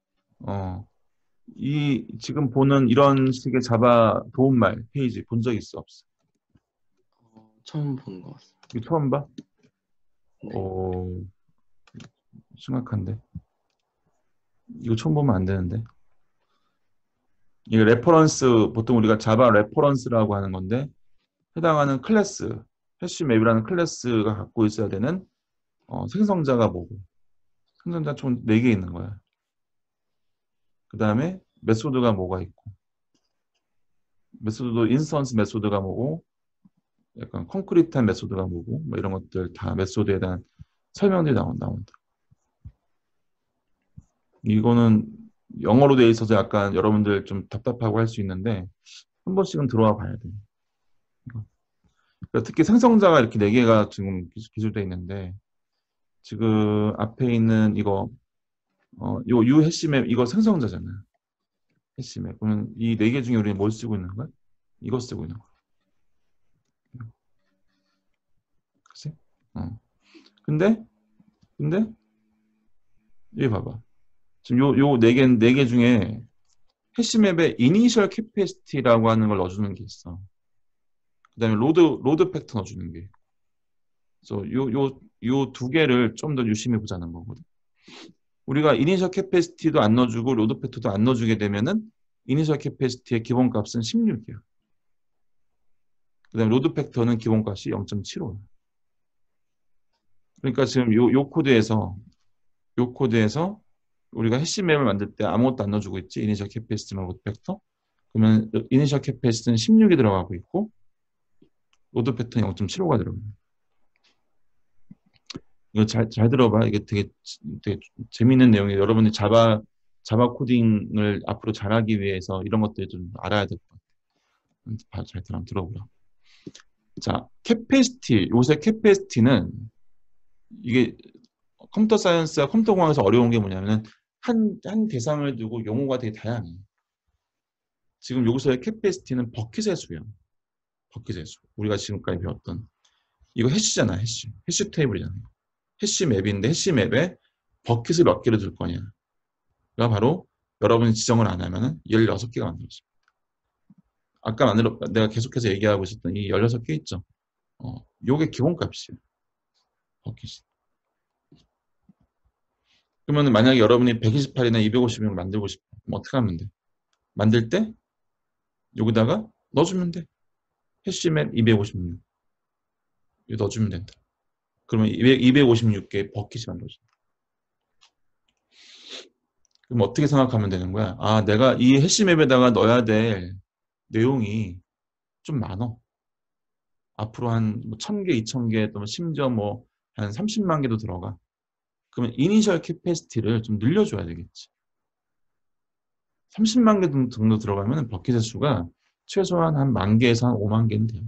이 지금 보는 이런 식의 자바 도움말 페이지 본 적 있어 없어? 처음 보는 것 같습니다. 이거 처음 봐? 네. 심각한데. 이거 처음 보면 안 되는데. 이게 레퍼런스, 보통 우리가 자바 레퍼런스라고 하는 건데, 해당하는 클래스, 해시맵이라는 클래스가 갖고 있어야 되는 생성자가 뭐고, 생성자 총 4개 있는 거야. 그 다음에 메소드가 뭐가 있고, 메소드도 인스턴스 메소드가 뭐고, 약간 콘크리트한 메소드가 뭐고, 뭐 이런 것들 다 메소드에 대한 설명들이 나온다. 이거는 영어로 돼 있어서 약간 여러분들 좀 답답하고 할 수 있는데 한 번씩은 들어와 봐야 돼요. 그러니까 특히 생성자가 이렇게 4개가 지금 기술되어 있는데 지금 앞에 있는 이거 요 U 해시맵 이거 생성자잖아. 해시맵. 그러면 이 4개 중에 우리는 뭘 쓰고 있는 거야? 이거 쓰고 있는 거야. 그치? 근데 여기 봐봐. 지금 요 4개 중에 해시맵에 이니셜 캐패시티라고 하는 걸 넣어주는 게 있어. 그 다음에 로드 팩터 넣어주는 게. 그래서 요 2개를 좀 더 유심히 보자는 거거든. 우리가 이니셜 캐패시티도 안 넣어주고 로드 팩터도 안 넣어주게 되면은 이니셜 캐패시티의 기본값은 16이야. 그 다음에 로드 팩터는 기본값이 0.75야. 그러니까 지금 요 코드에서 우리가 해시맵을 만들 때 아무것도 안 넣어주고 있지. 이니셜 캐패시티나 로드 팩터. 그러면 이니셜 캐패시티는 16이 들어가고 있고 로드 팩터는 0.75가 들어가요. 이거 잘 들어봐. 이게 되게 재밌는 내용이에요. 여러분이 자바 코딩을 앞으로 잘하기 위해서 이런 것들 좀 알아야 될 것 같아요. 잘 들어보라. 자, 캐패시티. 요새 캐패시티는 이게 컴퓨터 사이언스와 컴퓨터 공학에서 어려운 게 뭐냐면 한 대상을 두고 용어가 되게 다양해. 지금 여기서의 캐패시티는 버킷의 수야. 버킷의 수. 우리가 지금까지 배웠던 이거 해시잖아. 해시 테이블이잖아. 해시맵인데 해시맵에 버킷을 몇 개를 둘 거냐가 바로 여러분이 지정을 안 하면은 16개가 만들어집니다. 아까 내가 계속해서 얘기하고 있었던 이 16개 있죠. 요게 기본값이에요. 버킷이. 그러면 만약에 여러분이 128이나 256을 만들고 싶어. 그럼 어떻게 하면 돼? 만들 때 여기다가 넣어주면 돼. 해시맵 256. 이거 넣어주면 된다. 그러면 256개의 버킷이 만들어진다. 그럼 어떻게 생각하면 되는 거야? 아, 내가 이 해시맵에다가 넣어야 될 내용이 좀 많어. 앞으로 한 1000개, 2000개, 또는 심지어 뭐 한 30만 개도 들어가. 그러면 이니셜 캐패시티를 좀 늘려줘야 되겠지. 30만 개 정도 들어가면 버킷의 수가 최소한 한 10,000개에서 한 5만 개는 돼요.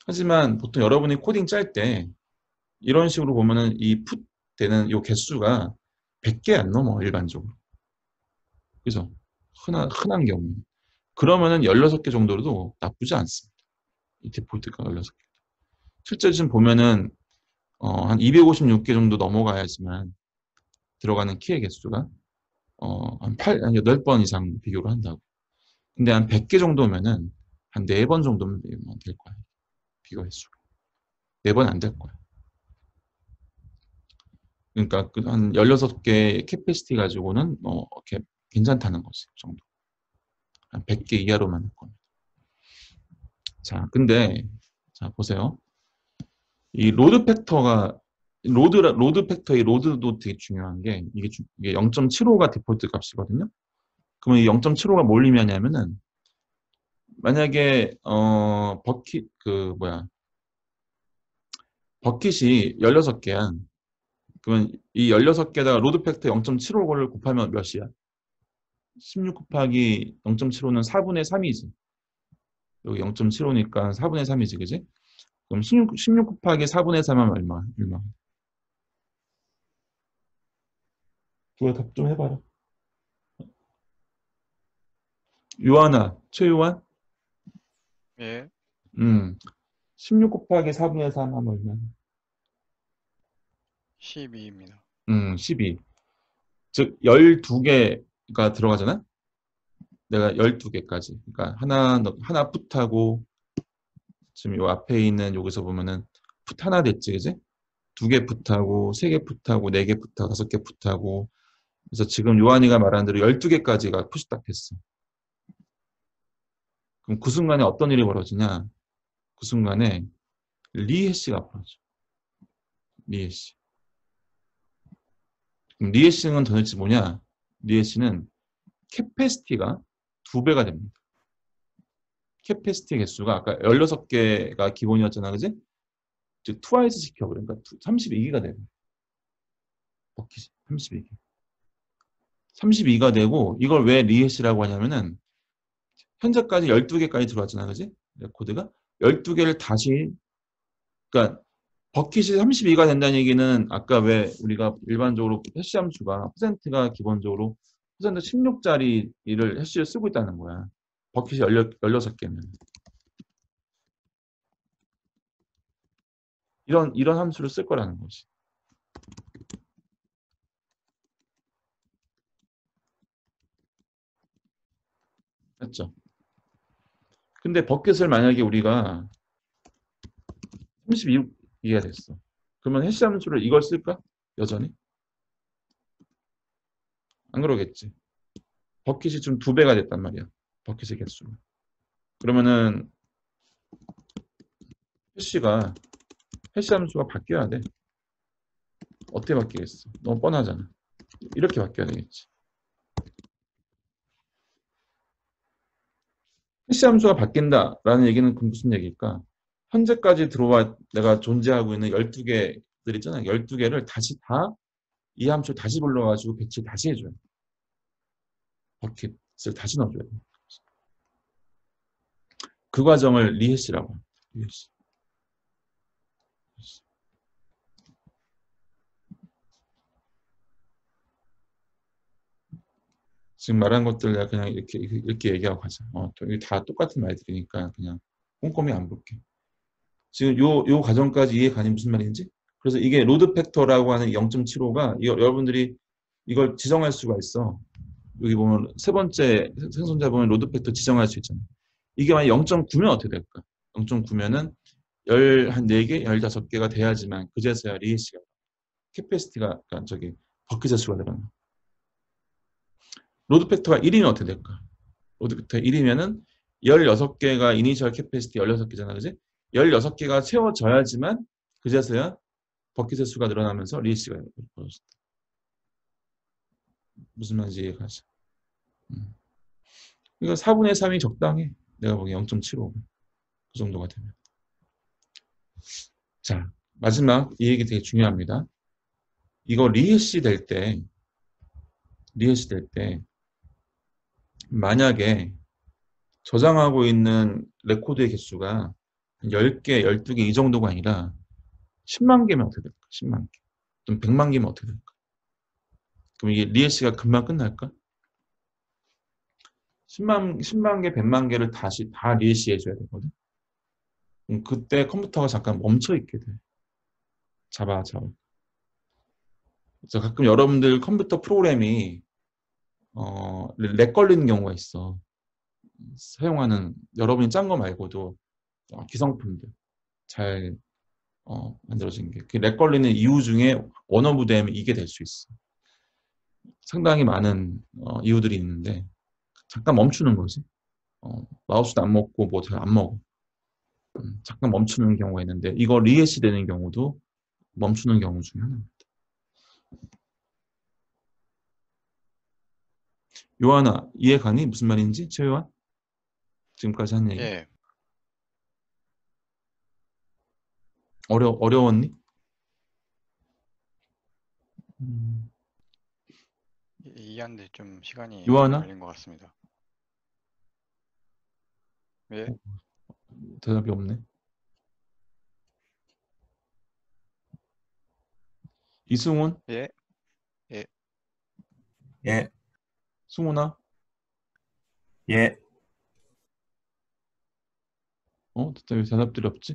하지만 보통 여러분이 코딩 짤 때 이런 식으로 보면은 이 풋 되는 이 개수가 100개 안 넘어, 일반적으로. 그죠? 흔한 경우. 그러면은 16개 정도로도 나쁘지 않습니다. 이 디폴트가 16개. 실제 지금 보면은 한 256개 정도 넘어가야지만 들어가는 키의 개수가 한 8번 이상 비교를 한다고. 근데 한 100개 정도면은 한 4번 정도면 될 거야. 비교 횟수가. 4번 안 될 거야. 그러니까 한 16개 캐패시티 가지고는 이렇게 괜찮다는 거지. 그 정도. 한 100개 이하로만 할 겁니다. 자, 근데 자 보세요. 이 로드 팩터가 로드 팩터의 로드도 되게 중요한 게 이게 0.75가 디폴트 값이거든요. 그러면 이 0.75가 뭘 의미하냐면은 만약에 버킷이 16개야. 그러면 이 16개에다가 로드 팩터 0.75를 곱하면 몇이야? 16 곱하기 0.75는 4분의 3이지. 여기 0.75니까 4분의 3이지, 그지? 그럼 16 곱하기 4분의 3하면 얼마? 그거 답 좀 해봐라. 요한아, 최요한? 예. 16 곱하기 4분의 3 하면 얼마? 12입니다. 12. 즉 12개가 들어가잖아. 내가 12개까지. 그러니까 하나 풋하고 지금 요 앞에 있는 여기서 보면은 풋 하나 됐지, 그지? 2개 풋하고 3개 풋하고 4개 풋하고 5개 풋하고 그래서 지금 요한이가 말한 대로 12개까지가 풋이 딱 됐어. 그럼 그 순간에 어떤 일이 벌어지냐? 그 순간에 리해시가 벌어져. 리해시. 그럼 리해시는 도대체 뭐냐? 리해시는 캐패시티가 2배가 됩니다. 캐패시티 개수가 아까 16개가 기본이었잖아, 그지? 즉, 트와이스 시켜버려. 그러니까 32개가 되고. 버킷이 32개. 32가 되고, 이걸 왜 리해시라고 하냐면은, 현재까지 12개까지 들어왔잖아, 그지? 레코드가. 12개를 다시, 그러니까, 버킷이 32가 된다는 얘기는, 아까 왜 우리가 일반적으로 해시 함수가, 퍼센트가 기본적으로, 퍼센트 16짜리를 해시를 쓰고 있다는 거야. 버킷이 16개면. 이런 함수를 쓸 거라는 거지. 맞죠? 근데 버킷을 만약에 우리가 32개가 됐어. 그러면 해시 함수를 이걸 쓸까? 여전히? 안 그러겠지. 버킷이 좀 2배가 됐단 말이야. 버킷의 개수가. 그러면은 해시 함수가 바뀌어야 돼. 어떻게 바뀌겠어? 너무 뻔하잖아. 이렇게 바뀌어야 되겠지. 해시 함수가 바뀐다라는 얘기는 그 무슨 얘기일까? 현재까지 들어와 내가 존재하고 있는 12개들 있잖아. 12개를 다시 다 이 함수를 다시 불러가지고 배치 다시 해줘요. 버킷을 다시 넣어줘야 돼. 그 과정을 리해시라고 합니다. 리해시. 지금 말한 것들 내가 그냥 이렇게 얘기하고 가자. 이게 다 똑같은 말들이니까 그냥 꼼꼼히 안 볼게. 지금 요 과정까지 이해 가니 무슨 말인지? 그래서 이게 로드 팩터라고 하는 0.75가 여러분들이 이걸 지정할 수가 있어. 여기 보면 세 번째 생성자 보면 로드 팩터 지정할 수 있잖아. 이게 만약 0.9면 어떻게 될까? 0.9면은 한 4개, 15개가 돼야지만 그제서야 리해시가 캐패시티가 그러니까 저기 버킷의 수가 들어가는. 로드 팩터가 1이면 어떻게 될까? 로드 팩터가 1이면은 16개가 이니셜 캐패시티 16개잖아, 그지? 16개가 채워져야지만 그제서야 버킷의 수가 늘어나면서 리해시가 벌어진다. 무슨 말인지 이해가지? 그러니까 4분의 3이 적당해. 내가 보기엔 0.75. 그 정도가 되면. 자, 마지막 이 얘기 되게 중요합니다. 이거 리해시 될 때 만약에 저장하고 있는 레코드의 개수가 10개, 12개 이 정도가 아니라 10만 개면 어떻게 될까? 10만 개. 좀 100만 개면 어떻게 될까? 그럼 이게 리해시가 금방 끝날까? 10만 개, 100만 개를 다시 다 리해시 해줘야 되거든. 그때 컴퓨터가 잠깐 멈춰 있게 돼. 잡아. 그래서 가끔 여러분들 컴퓨터 프로그램이 렉 걸리는 경우가 있어. 사용하는 여러분이 짠 거 말고도 기성품들 잘 만들어진 게. 그 렉 걸리는 이유 중에 원 오브 댐 이게 될 수 있어. 상당히 많은 이유들이 있는데 잠깐 멈추는 거지. 마우스도 안 먹고 뭐 잘 안 먹어. 잠깐 멈추는 경우가 있는데 이거 리해시 되는 경우도 멈추는 경우 중에 하나입니다. 요한아, 이해 가니? 무슨 말인지? 최요한? 지금까지 한 얘기. 예. 어려웠니? 이해하는데 좀 시간이 요한아? 걸린 것 같습니다. 예. 대답이 없네. 이승훈? 예. 예, 승훈아? 예. 왜 대답들이 없지?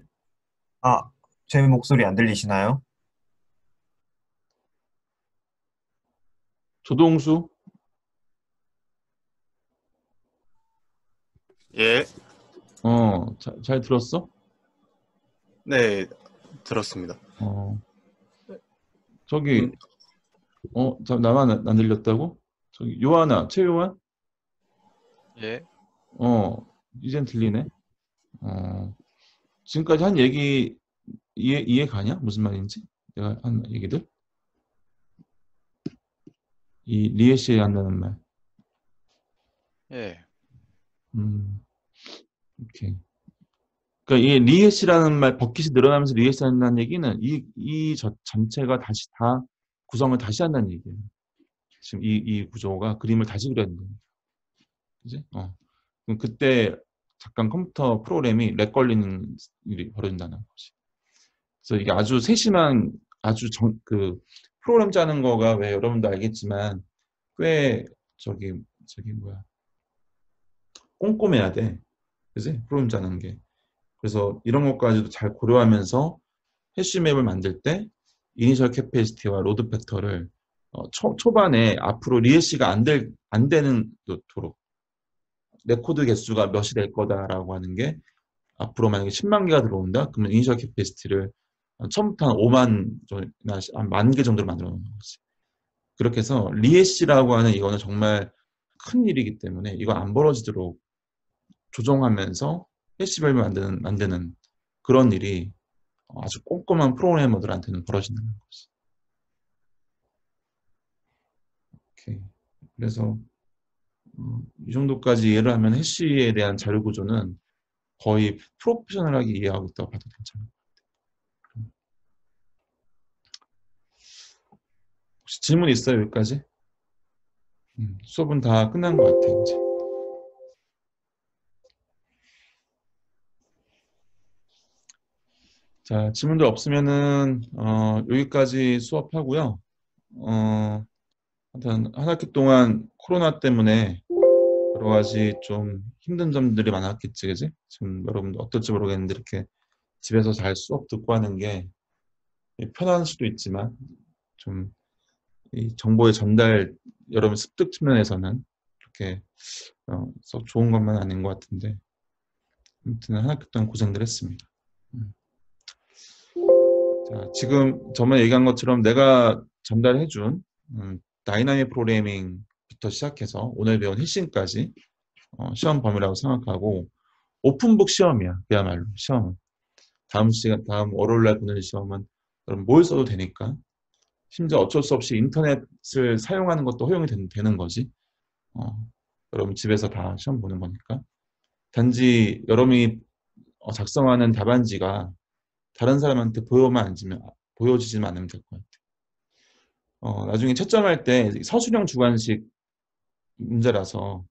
제 목소리 안 들리시나요? 조동수? 예. 잘 들었어? 네, 들었습니다. 저기, 나만 안 들렸다고? 저기, 요한아, 최요한? 예. 이젠 들리네. 지금까지 한 얘기 이해 가냐? 무슨 말인지? 내가 한 얘기들? 이 리에시에 한다는 말. 예. 오케이. 그러니까 이 리에시라는 말, 버킷이 늘어나면서 리에시 한다는 얘기는 이 전체가 다시 다 구성을 다시 한다는 얘기예요. 지금 이 구조가 그림을 다시 그려야 된다. 그지? 그럼 그때 잠깐 컴퓨터 프로그램이 렉 걸리는 일이 벌어진다는 거지. 그래서 이게 아주 세심한 그 프로그램 짜는 거가 왜 여러분도 알겠지만 꽤 저기 뭐야 꼼꼼해야 돼. 그지? 프로그램 짜는 게. 그래서 이런 것까지도 잘 고려하면서 해시맵을 만들 때 이니셜 캐패시티와 로드 팩터를 초반에 앞으로 리에시가 안 되도록 레코드 개수가 몇이 될 거다라고 하는 게 앞으로 만약에 10만 개가 들어온다? 그러면 이니셜 캐패시티를 처음부터 한 5만, 한 1만 개 정도로 만들어 놓는 거지. 그렇게 해서 리에시라고 하는 이거는 정말 큰 일이기 때문에 이거 안 벌어지도록 조정하면서 해시맵을 만드는 그런 일이 아주 꼼꼼한 프로그래머들한테는 벌어진다는 거지. 오케이. 그래서 이 정도까지 이해를 하면 해시에 대한 자료 구조는 거의 프로페셔널하게 이해하고 있다고 봐도 괜찮아요. 혹시 질문 있어요, 여기까지? 수업은 다 끝난 것 같아요, 이제. 자, 질문들 없으면은 여기까지 수업하고요. 하여튼 한 학기 동안 코로나 때문에 여러 가지 좀 힘든 점들이 많았겠지, 그지? 지금 여러분들 어떨지 모르겠는데 이렇게 집에서 잘 수업 듣고 하는 게 편할 수도 있지만 좀 이 정보의 전달 여러분 습득 측면에서는 그렇게 썩 좋은 것만 아닌 것 같은데 아무튼 한 학기 동안 고생들 했습니다. 자, 지금 저번에 얘기한 것처럼 내가 전달해준 다이나믹 프로그래밍부터 시작해서 오늘 배운 핵심까지 시험 범위라고 생각하고 오픈북 시험이야. 그야말로 시험은. 다음 월요일날 보는 시험은 여러분 뭘 써도 되니까 심지어 어쩔 수 없이 인터넷을 사용하는 것도 허용이 되는 거지. 여러분 집에서 다 시험 보는 거니까. 단지 여러분이 작성하는 답안지가 다른 사람한테 보여지지만 않으면 될 것 같아요. 나중에 채점할 때 서술형 주관식 문제라서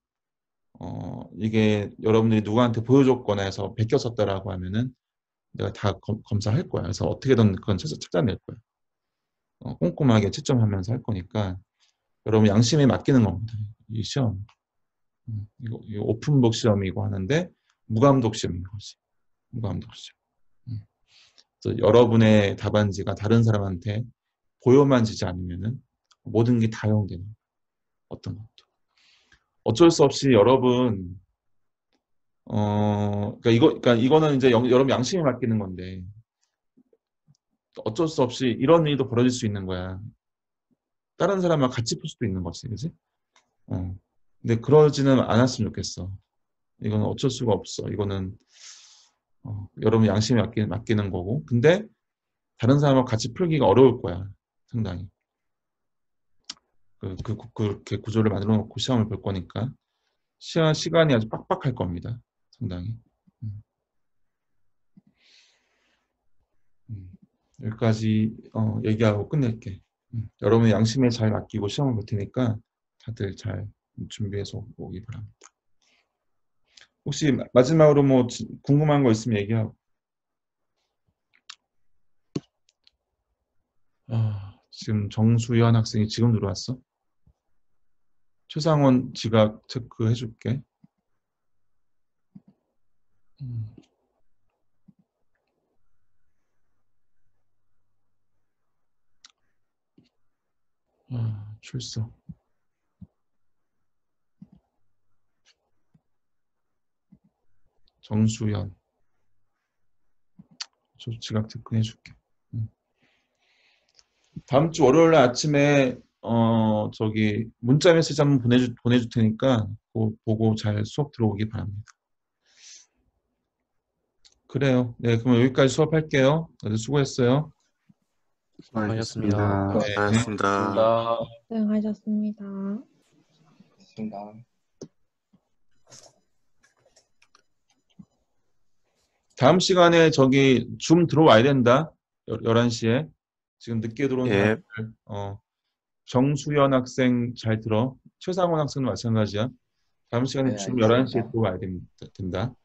이게 여러분들이 누구한테 보여줬거나 해서 베껴 썼다라고 하면은 내가 다 검사할 거야. 그래서 어떻게든 그건 찾아낼 거야. 꼼꼼하게 채점하면서 할 거니까 여러분 양심에 맡기는 겁니다. 이 시험. 이거 오픈북 시험이고 하는데 무감독 시험인 거지. 무감독 시험. 그래서 여러분의 답안지가 다른 사람한테 보여만 지지 않으면은 모든 게 다 허용되는 거예요. 어떤 것도. 어쩔 수 없이 여러분 그러니까 이거는 이제 여러분 양심에 맡기는 건데 어쩔 수 없이 이런 일도 벌어질 수 있는 거야. 다른 사람과 같이 풀 수도 있는 거지, 그지? 근데 그러지는 않았으면 좋겠어. 이거는 어쩔 수가 없어. 이거는 여러분 양심에 맡기는 거고. 근데 다른 사람과 같이 풀기가 어려울 거야, 상당히. 그렇게 구조를 만들어 놓고 시험을 볼 거니까 시간이 아주 빡빡할 겁니다, 상당히. 여기까지 얘기하고 끝낼게. 여러분의 양심에 잘 맡기고 시험을 볼 테니까 다들 잘 준비해서 오기 바랍니다. 혹시 마지막으로 뭐 궁금한 거 있으면 얘기하고. 지금 정수현 학생이 지금 들어왔어? 최상원 지각 체크해 줄게. 출석. 정수연. 조치각 접근해줄게. 다음 주 월요일 날 아침에 저기 문자 메시지 한번 보내줄 테니까 그거 보고 잘 수업 들어오기 바랍니다. 그래요. 네, 그럼 여기까지 수업할게요. 다들 수고했어요. 수고하셨습니다. 네. 고맙습니다. 고생하셨습니다. 좋습니다. 다음 시간에 저기 줌 들어와야 된다. 11시에. 지금 늦게 들어온 예. 사람들. 정수연 학생 잘 들어. 최상원 학생도 마찬가지야. 다음 시간에 네, 줌 알겠습니다. 11시에 들어와야 된다.